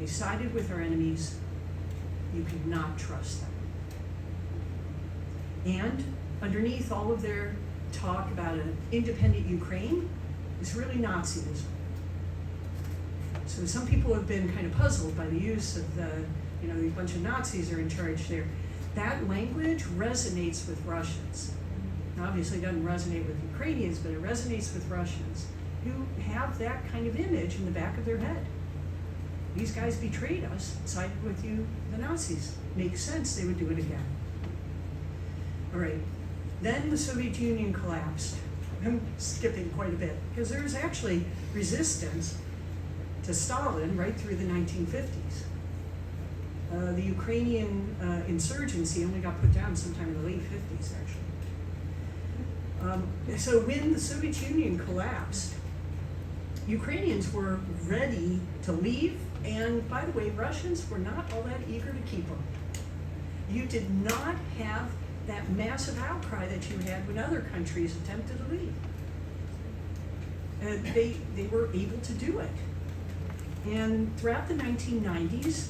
they sided with our enemies. You could not trust them. And underneath all of their talk about an independent Ukraine is really Nazism. So some people have been kind of puzzled by the use of a bunch of Nazis are in charge there. That language resonates with Russians. Now, obviously it doesn't resonate with Ukrainians, but it resonates with Russians who have that kind of image in the back of their head. These guys betrayed us, sided with you, the Nazis. Makes sense they would do it again. All right, then the Soviet Union collapsed. I'm skipping quite a bit, because there was actually resistance to Stalin right through the 1950s. The Ukrainian insurgency only got put down sometime in the late 50s, actually. So when the Soviet Union collapsed, Ukrainians were ready to leave, and by the way, Russians were not all that eager to keep them. You did not have that massive outcry that you had when other countries attempted to leave. They were able to do it. And throughout the 1990s,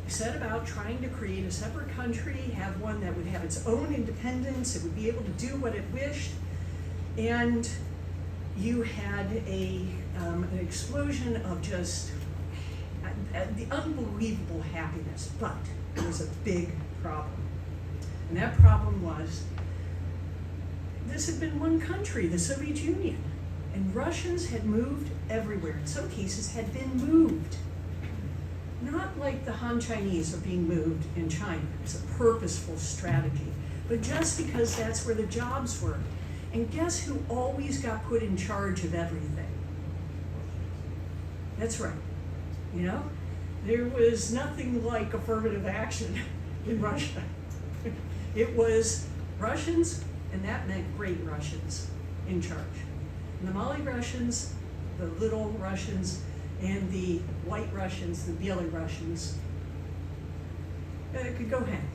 they set about trying to create a separate country, have one that would have its own independence, it would be able to do what it wished, and you had an explosion of just the unbelievable happiness, but there was a big problem. And that problem was, this had been one country, the Soviet Union, and Russians had moved everywhere. In some cases, had been moved. Not like the Han Chinese are being moved in China. It's a purposeful strategy, but just because that's where the jobs were. And guess who always got put in charge of everything? That's right. There was nothing like affirmative action in Russia. It was Russians, and that meant great Russians, in charge. And the Mali Russians, the little Russians, and the white Russians, the Bielorussians, Russians, could go hang.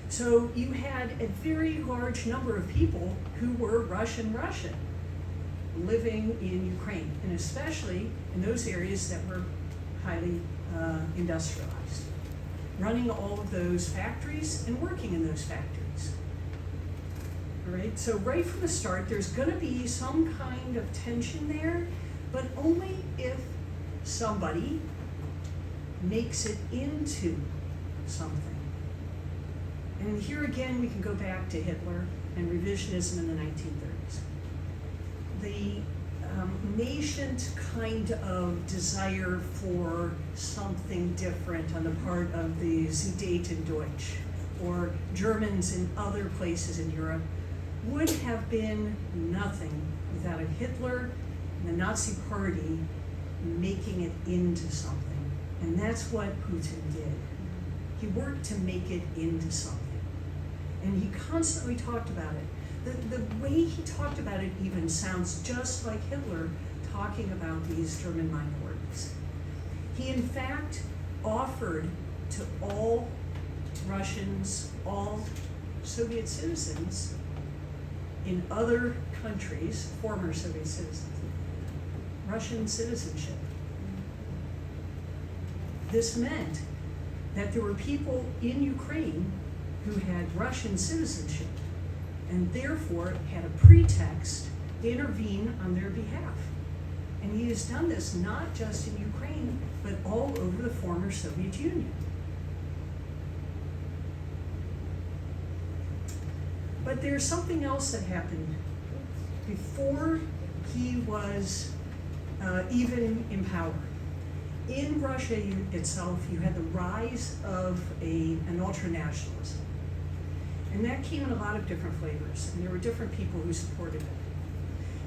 So you had a very large number of people who were Russian living in Ukraine, and especially in those areas that were highly industrialized, running all of those factories and working in those factories. All right, so right from the start, there's gonna be some kind of tension there, but only if somebody makes it into something. And here again, we can go back to Hitler and revisionism in the 1930s. The nascent kind of desire for something different on the part of the Sudetendeutsch or Germans in other places in Europe would have been nothing without a Hitler and the Nazi Party making it into something. And that's what Putin did. He worked to make it into something. And he constantly talked about it. The way he talked about it even sounds just like Hitler talking about these German minorities. He in fact offered to all Russians, all Soviet citizens in other countries, former Soviet citizens, Russian citizenship. This meant that there were people in Ukraine who had Russian citizenship and therefore had a pretext to intervene on their behalf. And he has done this not just in Ukraine, but all over the former Soviet Union. But there's something else that happened before he was even in power. In Russia itself, you had the rise of an ultranationalism. And that came in a lot of different flavors, and there were different people who supported it.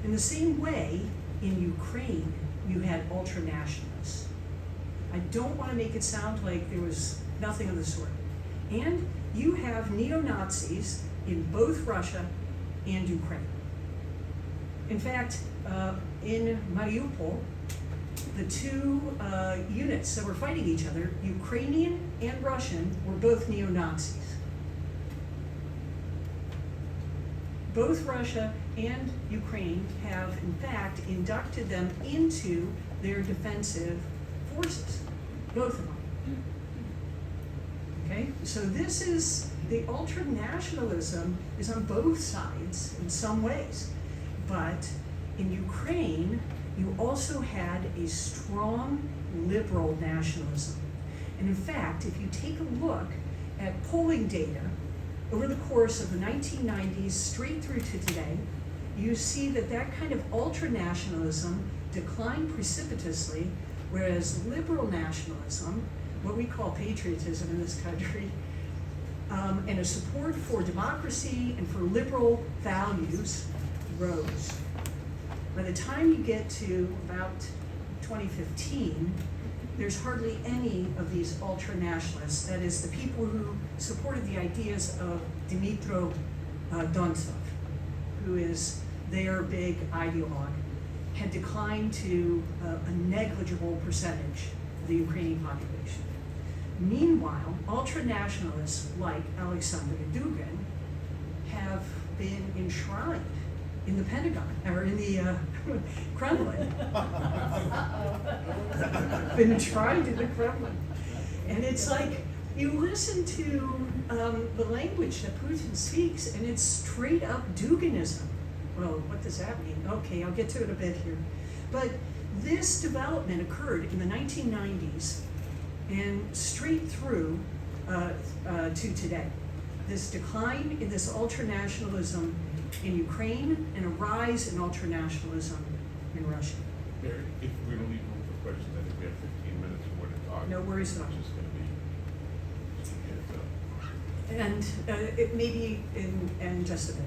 In the same way, in Ukraine, you had ultranationalists. I don't want to make it sound like there was nothing of the sort. And you have neo-Nazis in both Russia and Ukraine. In fact, in Mariupol, the two units that were fighting each other, Ukrainian and Russian, were both neo-Nazis. Both Russia and Ukraine have, in fact, inducted them into their defensive forces, both of them. Okay, so this is, the ultranationalism is on both sides in some ways, but in Ukraine, you also had a strong liberal nationalism. And in fact, if you take a look at polling data over the course of the 1990s straight through to today, you see that that kind of ultranationalism declined precipitously, whereas liberal nationalism, what we call patriotism in this country, and a support for democracy and for liberal values rose. By the time you get to about 2015, there's hardly any of these ultranationalists, that is, the people who supported the ideas of Dmytro Dontsov, who is their big ideologue, had declined to a negligible percentage of the Ukrainian population. Meanwhile, ultranationalists like Alexander Dugin have been enshrined in the Pentagon, or in the Kremlin. Been enshrined in the Kremlin. And it's like, you listen to the language that Putin speaks, and it's straight up Duginism. Well, what does that mean? Okay, I'll get to it a bit here. But this development occurred in the 1990s and straight through to today. This decline in this ultranationalism in Ukraine and a rise in ultranationalism in Russia. Mary, if we don't leave room for questions, I think we have 15 minutes more to talk. No worries at all. It's just going to be, And it may be in just a bit.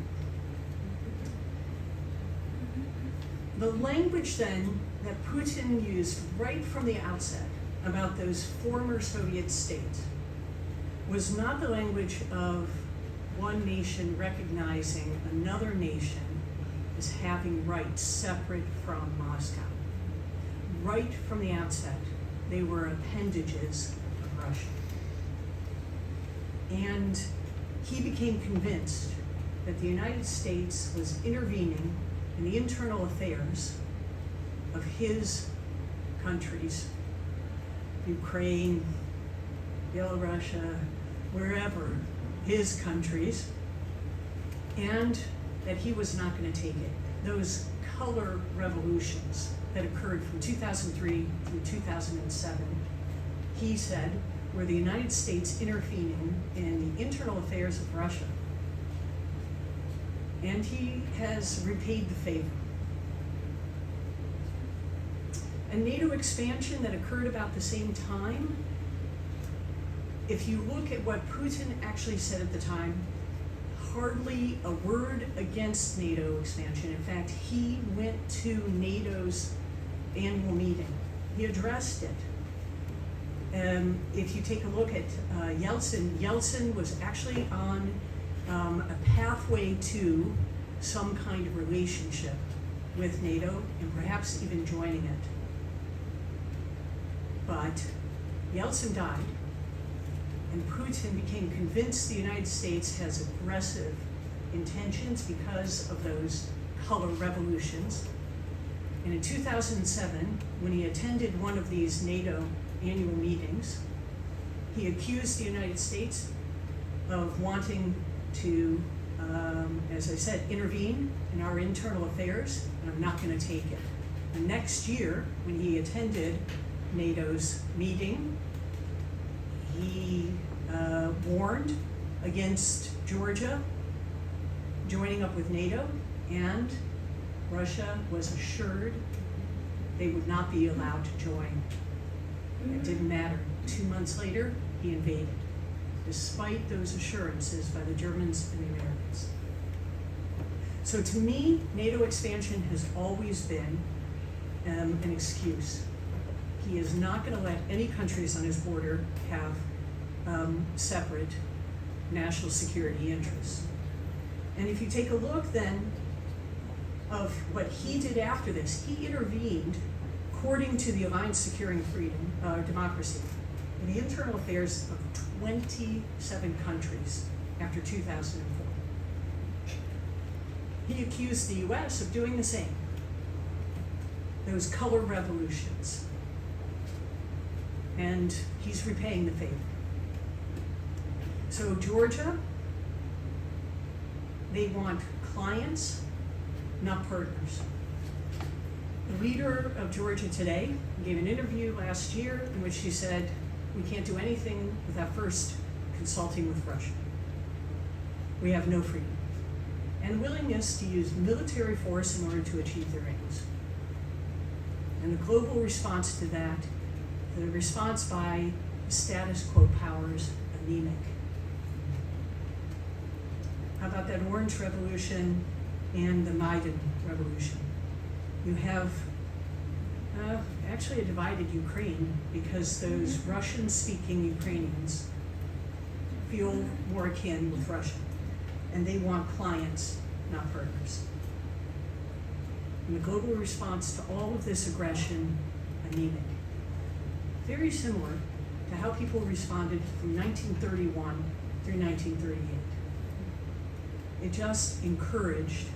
The language then that Putin used right from the outset about those former Soviet states was not the language of one nation recognizing another nation as having rights separate from Moscow. Right from the outset, they were appendages of Russia. And he became convinced that the United States was intervening in the internal affairs of his countries, Ukraine, Belarus, wherever, his countries, and that he was not going to take it. Those color revolutions that occurred from 2003 through 2007, he said, were the United States intervening in the internal affairs of Russia. And he has repaid the favor. A NATO expansion that occurred about the same time, if you look at what Putin actually said at the time, hardly a word against NATO expansion. In fact, he went to NATO's annual meeting. He addressed it. If you take a look at Yeltsin was actually on a pathway to some kind of relationship with NATO and perhaps even joining it. But Yeltsin died, and Putin became convinced the United States has aggressive intentions because of those color revolutions. And in 2007, when he attended one of these NATO annual meetings, he accused the United States of wanting to, as I said, intervene in our internal affairs, and I'm not going to take it. The next year, when he attended NATO's meeting, he warned against Georgia joining up with NATO, and Russia was assured they would not be allowed to join. It didn't matter. 2 months later, he invaded, despite those assurances by the Germans and the Americans. So to me, NATO expansion has always been an excuse. He is not going to let any countries on his border have separate national security interests. And if you take a look then of what he did after this, he intervened according to the Alliance Securing Freedom, Democracy, in the internal affairs of 27 countries after 2004. He accused the US of doing the same. Those color revolutions. And he's repaying the favor. So Georgia, they want clients, not partners. The leader of Georgia today gave an interview last year in which she said, we can't do anything without first consulting with Russia. We have no freedom. And willingness to use military force in order to achieve their aims. And the global response to that, the response by the status quo powers, anemic. How about that Orange Revolution and the Maidan Revolution? You have actually a divided Ukraine because those Russian-speaking Ukrainians feel more akin with Russia, and they want clients, not partners. And the global response to all of this aggression, anemic. Very similar to how people responded from 1931 through 1938. It just encouraged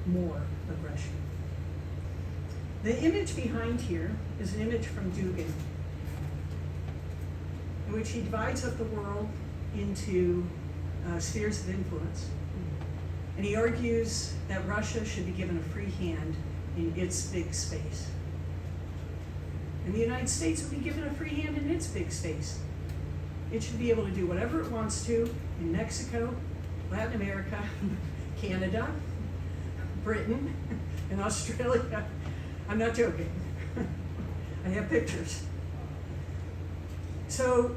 more aggression. The image behind here is an image from Dugin, in which he divides up the world into spheres of influence. And he argues that Russia should be given a free hand in its big space. And the United States would be given a free hand in its big space. It should be able to do whatever it wants to in Mexico, Latin America, Canada, Britain, and Australia. I'm not joking. I have pictures. So,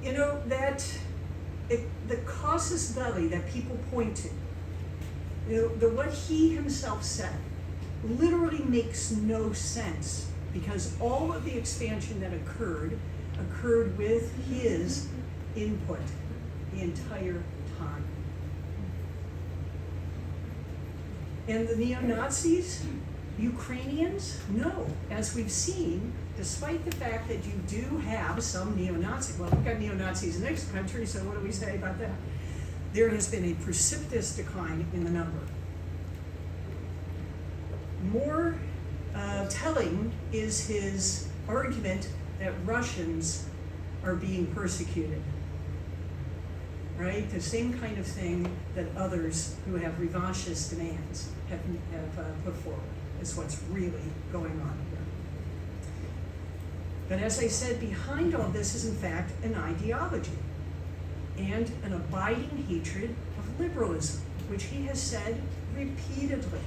you know, the casus belli that people point to, you know, what he himself said literally makes no sense, because all of the expansion that occurred occurred with his input the entire time. And the neo-Nazis, Ukrainians, no. As we've seen, despite the fact that you do have some neo-Nazis, well, we've got neo-Nazis in this country, so what do we say about that? There has been a precipitous decline in the number. More telling is his argument that Russians are being persecuted. Right? The same kind of thing that others who have revanchist demands have put forward is what's really going on here. But as I said, behind all this is in fact an ideology and an abiding hatred of liberalism, which he has said repeatedly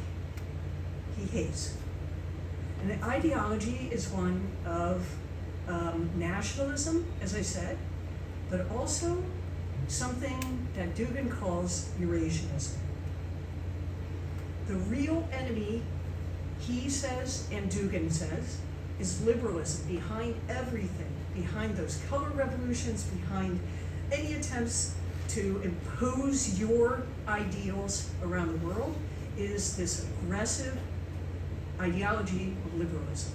he hates. And the ideology is one of nationalism, as I said, but also something that Dugin calls Eurasianism. The real enemy, he says, and Dugin says, is liberalism behind everything, behind those color revolutions, behind any attempts to impose your ideals around the world, is this aggressive ideology of liberalism.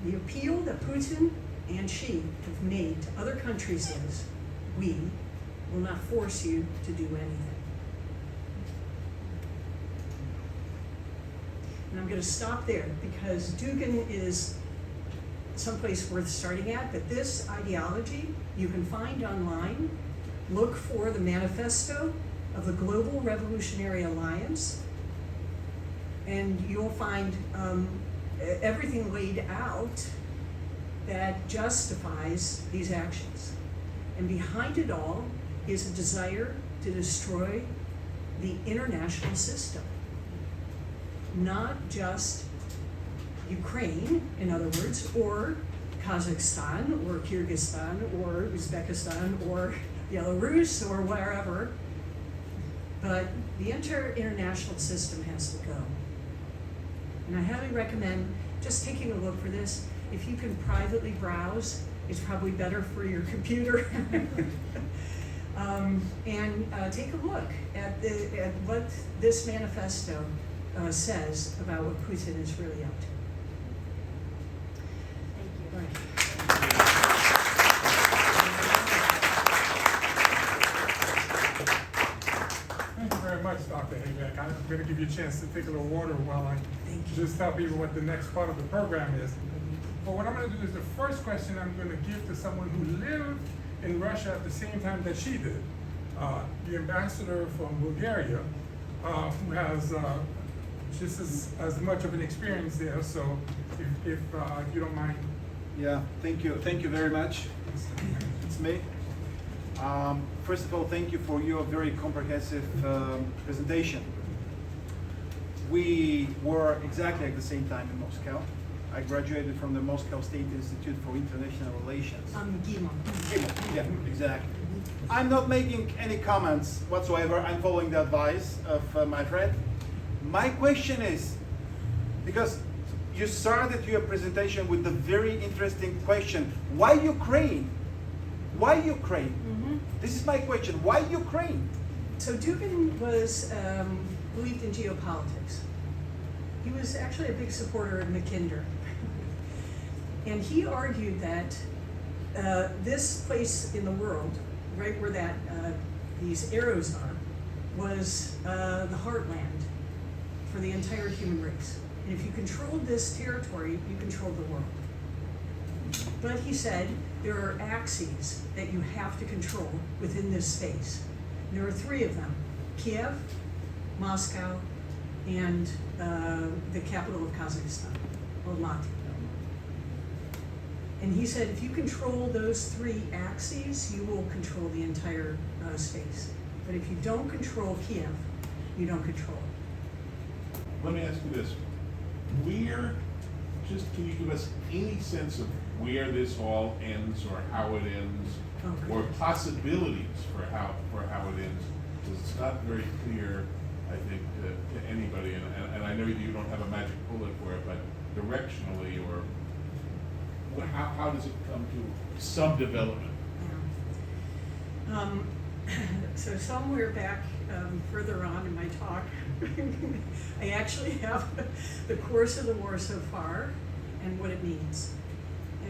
The appeal that Putin and Xi have made to other countries is, we will not force you to do anything. And I'm going to stop there because Dugin is someplace worth starting at, but this ideology you can find online. Look for the manifesto of the Global Revolutionary Alliance, and you'll find everything laid out that justifies these actions. And behind it all is a desire to destroy the international system. Not just Ukraine, in other words, or Kazakhstan, or Kyrgyzstan, or Uzbekistan, or Belarus, or wherever, but the entire international system has to go. And I highly recommend just taking a look for this. If you can privately browse, it's probably better for your computer. And take a look at what this manifesto says about what Putin is really up to. Thank you. Right. Thank you very much, Dr. Habeck. I'm going to give you a chance to take a little water while I just tell people what the next part of the program is. But what I'm going to do is the first question I'm going to give to someone who lived in Russia at the same time that she did, the ambassador from Bulgaria, who has just as much of an experience there. So if you don't mind. Yeah, thank you very much. It's me. First of all, thank you for your very comprehensive presentation. We were exactly at the same time in Moscow. I graduated from the Moscow State Institute for International Relations. GIMO. Yeah, exactly. I'm not making any comments whatsoever. I'm following the advice of my friend. My question is, because you started your presentation with the very interesting question, why Ukraine? Why Ukraine? Mm-hmm. This is my question, why Ukraine? So Dugin was believed in geopolitics. He was actually a big supporter of Mackinder. And he argued that this place in the world, right where that these arrows are, was the heartland for the entire human race. And if you controlled this territory, you controlled the world. But he said there are axes that you have to control within this space. And there are three of them: Kiev, Moscow, and the capital of Kazakhstan, Almaty. And he said if you control those three axes, you will control the entire space. But if you don't control Kiev, you don't control it. Let me ask you this. Can you give us any sense of where this all ends or how it ends, Okay. or possibilities for how it ends? Because it's not very clear, I think, to anybody, and I know you don't have a magic bullet for it, but directionally, or how does it come to subdevelopment? So somewhere back further on in my talk, I actually have the course of the war so far and what it means.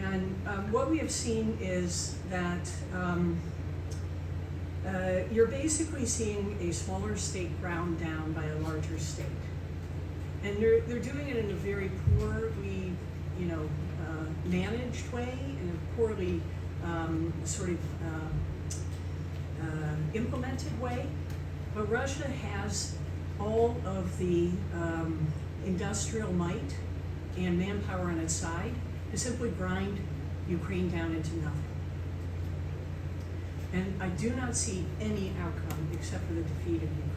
And what we have seen is that you're basically seeing a smaller state ground down by a larger state. And they're doing it in a very poorly, managed way, in a poorly implemented way. But Russia has all of the industrial might and manpower on its side to simply grind Ukraine down into nothing. And I do not see any outcome except for the defeat of Ukraine.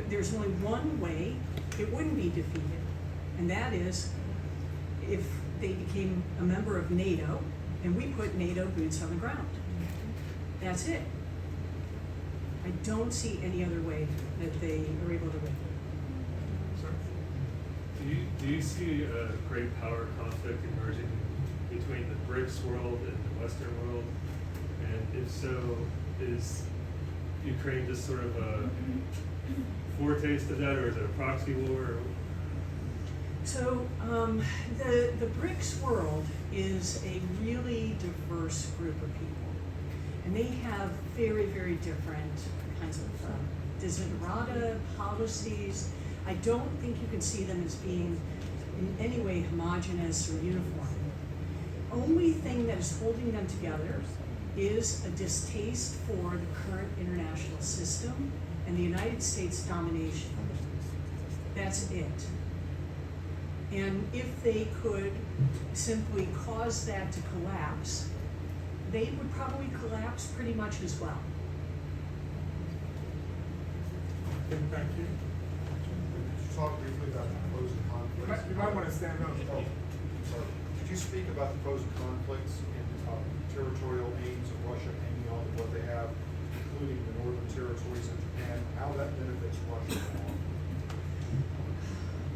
There's only one way it wouldn't be defeated, and that is if they became a member of NATO and we put NATO boots on the ground. That's it. I don't see any other way that they are able to win. Do you see a great power conflict emerging between the BRICS world and the Western world? And if so, is Ukraine just sort of a foretaste of that, or is it a proxy war? So the BRICS world is a really diverse group of people, and they have very, very different kinds of desiderata, policies. I don't think you can see them as being in any way homogeneous or uniform. Only thing that is holding them together is a distaste for the current international system and the United States domination. That's it. And if they could simply cause that to collapse, they would probably collapse pretty much as well. Thank you. Could you talk briefly about the pros and conflicts? You might want to stand up. Oh, sorry. Could you speak about the pros and conflicts and territorial aims of Russia hanging on to what they have, including the northern territories of Japan, how that benefits Russia now?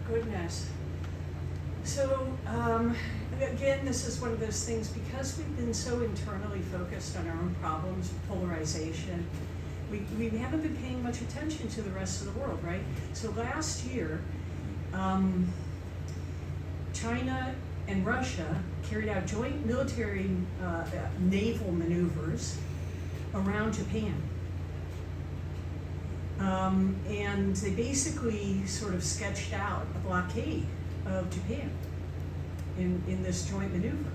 Goodness. So, again, this is one of those things, because we've been so internally focused on our own problems, polarization, we haven't been paying much attention to the rest of the world, right? So last year, China and Russia carried out joint military naval maneuvers around Japan. And they basically sort of sketched out a blockade of Japan in this joint maneuver.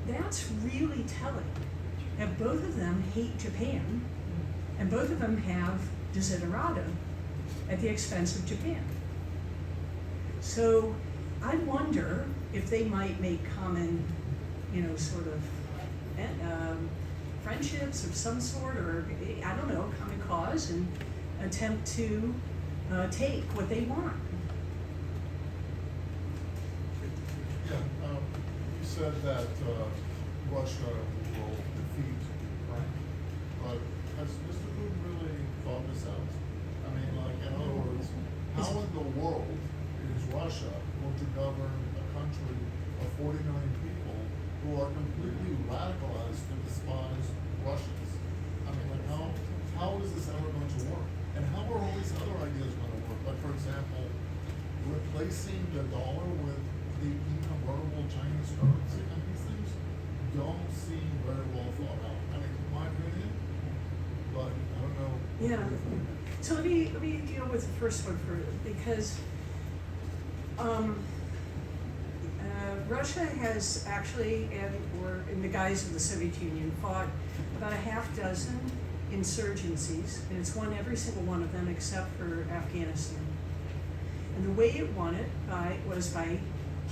That's really telling. Now, both of them hate Japan, and both of them have desiderata at the expense of Japan. So I wonder if they might make common, sort of friendships of some sort, or I don't know, common cause, and attempt to take what they want. Yeah, you said that Russia will defeat Ukraine, but has Mr. Putin really thought this out? I mean, in other words, how in the world is Russia going to govern a country of 40 million people who are completely radicalized to despise Russians? I mean, how is this ever going to work? And how are all these other ideas going to work? Like, for example, replacing the dollar with the convertible Chinese currency, and these things don't seem very well thought out. I mean, in my opinion, but I don't know. Yeah. So let me deal with the first one first, because Russia has actually, or in the guise of the Soviet Union, fought about a half dozen insurgencies, and it's won every single one of them except for Afghanistan. And the way it won it was by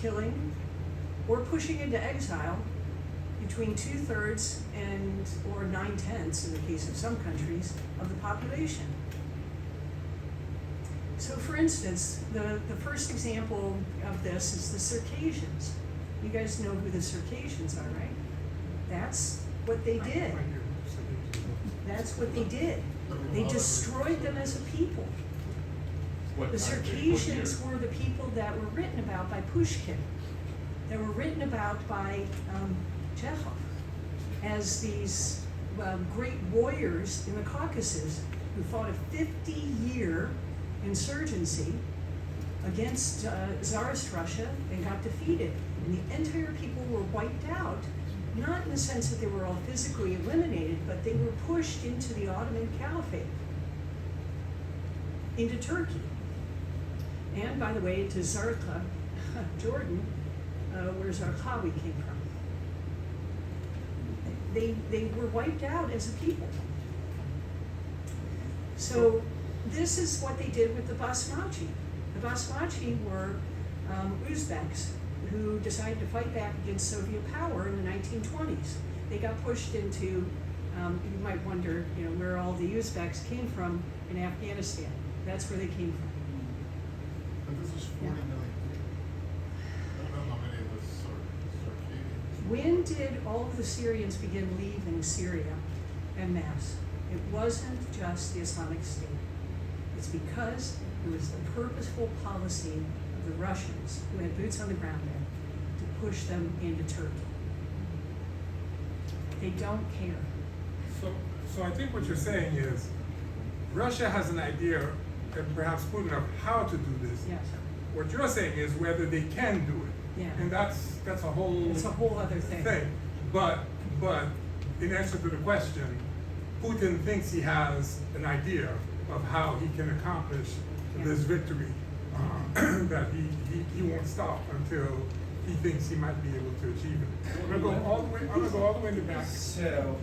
killing or pushing into exile between 2/3 or 9/10, in the case of some countries, of the population. So for instance, the first example of this is the Circassians. You guys know who the Circassians are, right? That's what they did. That's what they did. They destroyed them as a people. What The time period, what Circassians year? were the people that were written about by Pushkin. They were written about by Chekhov as these great warriors in the Caucasus who fought a 50-year insurgency against Tsarist Russia and got defeated. And the entire people were wiped out, not in the sense that they were all physically eliminated, but they were pushed into the Ottoman Caliphate, into Turkey. And by the way, to Zarqa, Jordan, where Zarqawi came from. They were wiped out as a people. So this is what they did with the Basmachi. The Basmachi were Uzbeks who decided to fight back against Soviet power in the 1920s. They got pushed into, you might wonder, where all the Uzbeks came from in Afghanistan. That's where they came from. But this is 40 million people. I don't know how many of us are Circadians. When did all of the Syrians begin leaving Syria en masse? It wasn't just the Islamic State. It's because it was the purposeful policy of the Russians, who had boots on the ground there, to push them into Turkey. They don't care. So I think what you're saying is Russia has an idea, and perhaps Putin, of how to do this. Yes. What you're saying is whether they can do it. Yeah. And that's a whole It's a whole other thing. But in answer to the question, Putin thinks he has an idea of how he can accomplish this victory, that he won't stop until he thinks he might be able to achieve it. I'm gonna go all the way in the back. So,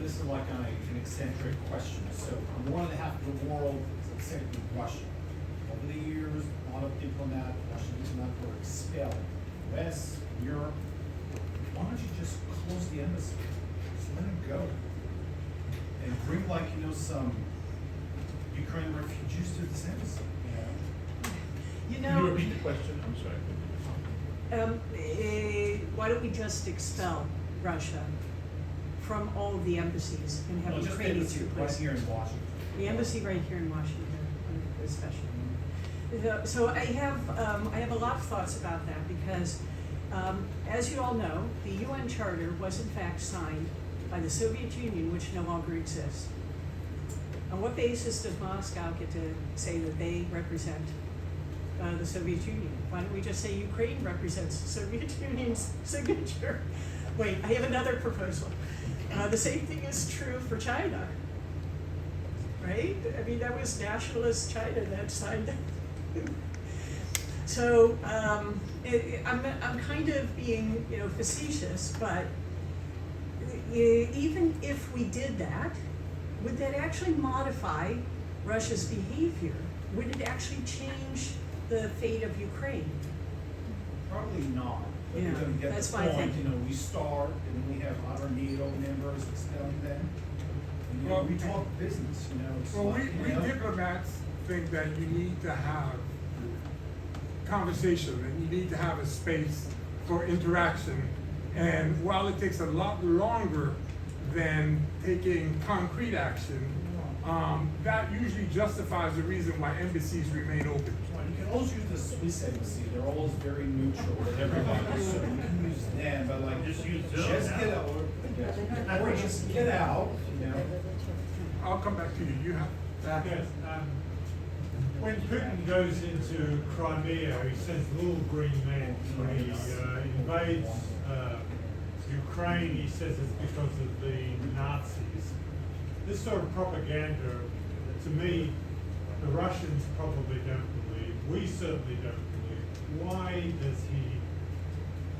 this is like an eccentric question. So, more than half of the world is eccentric Russia. Over the years, a lot of Russian diplomats were expelled. US, Europe. Why don't you just close the embassy? Just let it go. And bring some Ukrainian refugees to this embassy. Can you repeat the question? I'm sorry. Why don't we just expel Russia from all of the embassies and have Just the Ukrainians embassy right replace here in Washington. the embassy right here in Washington, especially. So I have a lot of thoughts about that because, as you all know, the UN Charter was in fact signed by the Soviet Union, which no longer exists. On what basis does Moscow get to say that they represent the Soviet Union? Why don't we just say Ukraine represents the Soviet Union's signature? Wait, I have another proposal. The same thing is true for China, right? I mean, that was nationalist China that signed it. So I'm kind of being facetious, but even if we did that, would that actually modify Russia's behavior? Would it actually change the fate of Ukraine? Probably not. But Yeah, you're going to get that's the my point. thinking. We start, and then we have other NATO members expelling them. And, Well, we talk business. It's Well, like, we diplomats think that you need to have conversation and you need to have a space for interaction. And while it takes a lot longer than taking concrete action, that usually justifies the reason why embassies remain open. You can always use the Swiss embassy. They're always very neutral with everybody, so you can use them. But like, Just use just those. get out, or just get out. I'll come back to you. You have. Yes, when Putin goes into Crimea, he sends little green men. When he invades Ukraine, he says it's because of the Nazis. This sort of propaganda, to me, the Russians probably don't believe. We certainly don't believe. Why does he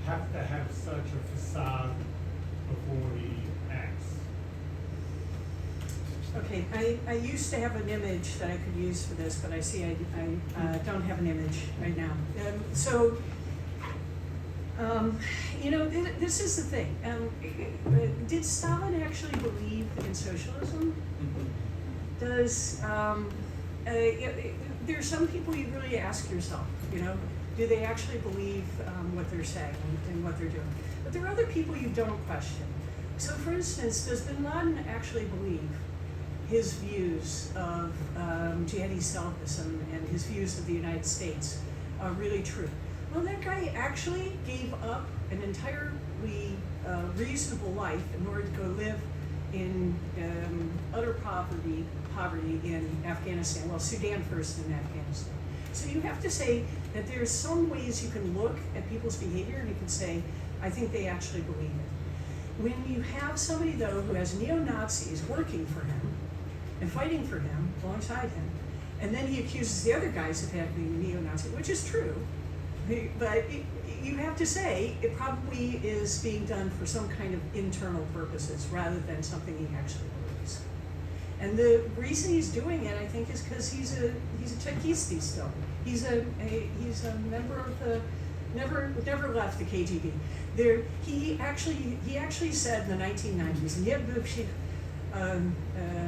have to have such a facade before he acts? Okay, I used to have an image that I could use for this, but I see I don't have an image right now. This is the thing. Did Stalin actually believe in socialism? Does there's some people you really ask yourself, do they actually believe what they're saying and what they're doing? But there are other people you don't question. So, for instance, does Bin Laden actually believe his views of jihadi Salafism and his views of the United States are really true. Well, that guy actually gave up an entirely reasonable life in order to go live in utter poverty in Afghanistan. Well, Sudan first and Afghanistan. So you have to say that there's some ways you can look at people's behavior and you can say, I think they actually believe it. When you have somebody, though, who has neo-Nazis working for him and fighting for him alongside him, and then he accuses the other guys of having neo-Nazi, which is true, but you have to say it probably is being done for some kind of internal purposes rather than something he actually believes. And the reason he's doing it, I think, is because he's a Chekisti still. He's a member of the never left the KGB. He actually said in the 1990s,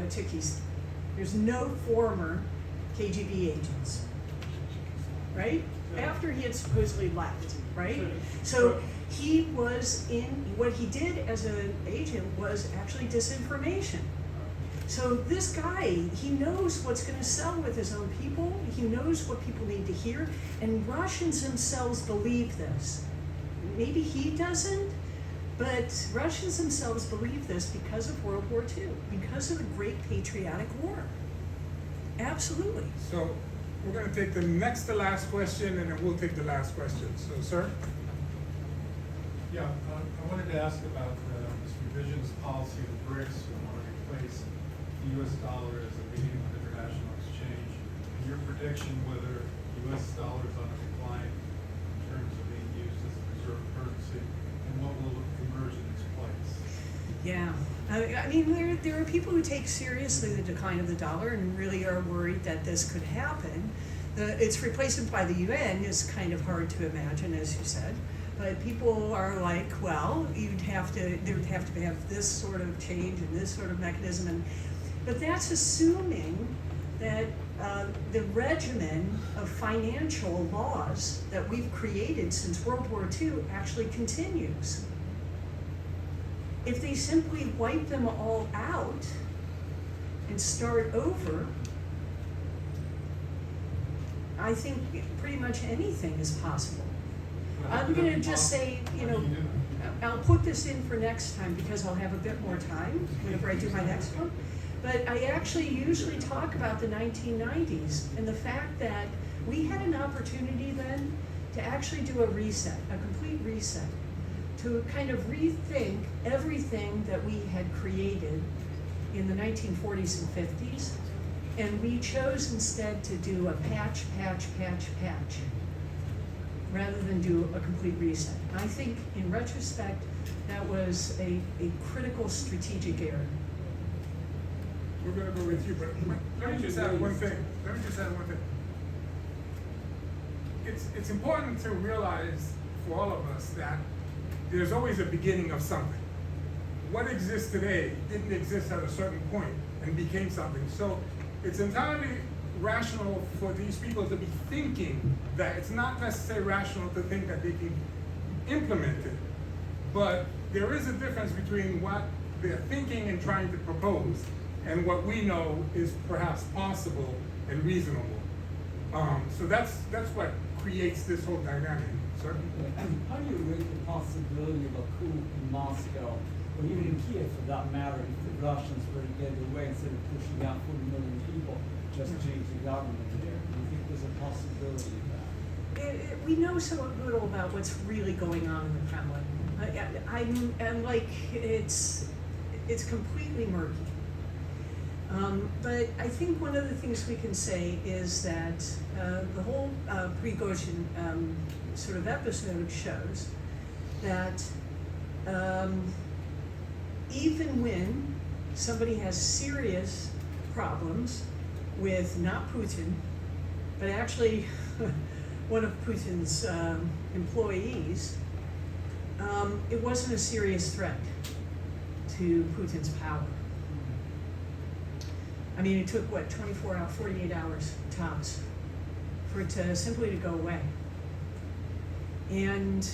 Chekisti. There's no former KGB agents, right? After he had supposedly left, right? So he was what he did as an agent was actually disinformation. So this guy, he knows what's going to sell with his own people. He knows what people need to hear. And Russians themselves believe this. Maybe he doesn't, but Russians themselves believe this because of World War II, because of the Great Patriotic War. Absolutely. So we're going to take the next to last question, and then we'll take the last question. So, sir? Yeah, I wanted to ask about this revisionist policy of the BRICS who want to replace the U.S. dollar as a medium of international exchange. And your prediction whether the U.S. dollar is on a decline in terms of being used as a reserve currency, and what will emerge in its place? Yeah. I mean, there are people who take seriously the decline of the dollar and really are worried that this could happen. Its replacement by the UN is kind of hard to imagine, as you said. But people are like, well, there would have to have this sort of change and this sort of mechanism. But that's assuming that the regimen of financial laws that we've created since World War II actually continues. If they simply wipe them all out and start over, I think pretty much anything is possible. I'm going to just say, I'll put this in for next time because I'll have a bit more time whenever I do my next one. But I actually usually talk about the 1990s and the fact that we had an opportunity then to actually do a reset, a complete reset, to kind of rethink everything that we had created in the 1940s and 50s. And we chose instead to do a patch, rather than do a complete reset. And I think in retrospect, that was a critical strategic error. We're going to go with you, but let me just add one thing. It's important to realize for all of us that there's always a beginning of something. What exists today didn't exist at a certain point and became something. So it's entirely rational for these people to be thinking that. It's not necessarily rational to think that they can implement it. But there is a difference between what they're thinking and trying to propose and what we know is perhaps possible and reasonable. So that's what creates this whole dynamic. Sir? How do you rate the possibility of a coup in Moscow, or even in Kiev for that matter, if the Russians were to get away instead of pushing out 40 million people, just change the government there? Do you think there's a possibility of that? We know so little about what's really going on in the Kremlin. I'm like, it's completely murky. But I think one of the things we can say is that the whole Prigozhin sort of episode shows that even when somebody has serious problems with not Putin, but actually one of Putin's employees, it wasn't a serious threat to Putin's power. I mean, it took, 24 hours, 48 hours tops for it to simply to go away. And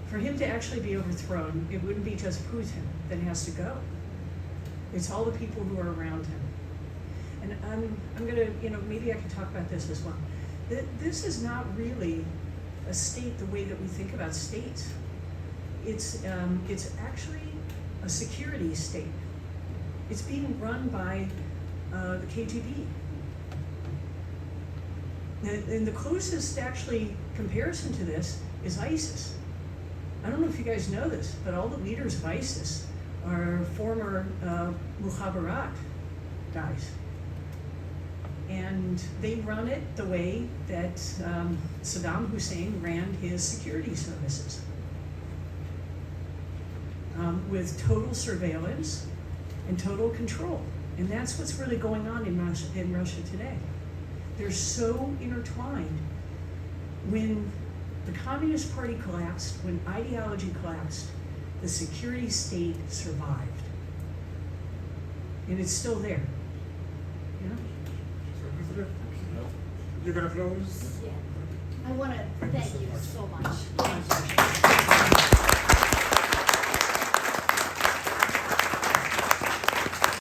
for him to actually be overthrown, it wouldn't be just Putin that has to go. It's all the people who are around him. And I'm gonna, maybe I can talk about this as well. This is not really a state the way that we think about states. It's actually a security state. It's being run by the KGB. And the closest actually comparison to this is ISIS. I don't know if you guys know this, but all the leaders of ISIS are former Mukhabarat guys. And they run it the way that Saddam Hussein ran his security services. With total surveillance and total control. And that's what's really going on in Russia today. They're so intertwined. When the Communist Party collapsed, when ideology collapsed, the security state survived. And it's still there. You know? So, Elizabeth, you're gonna close? Yeah. I want to thank you so much. Thank you.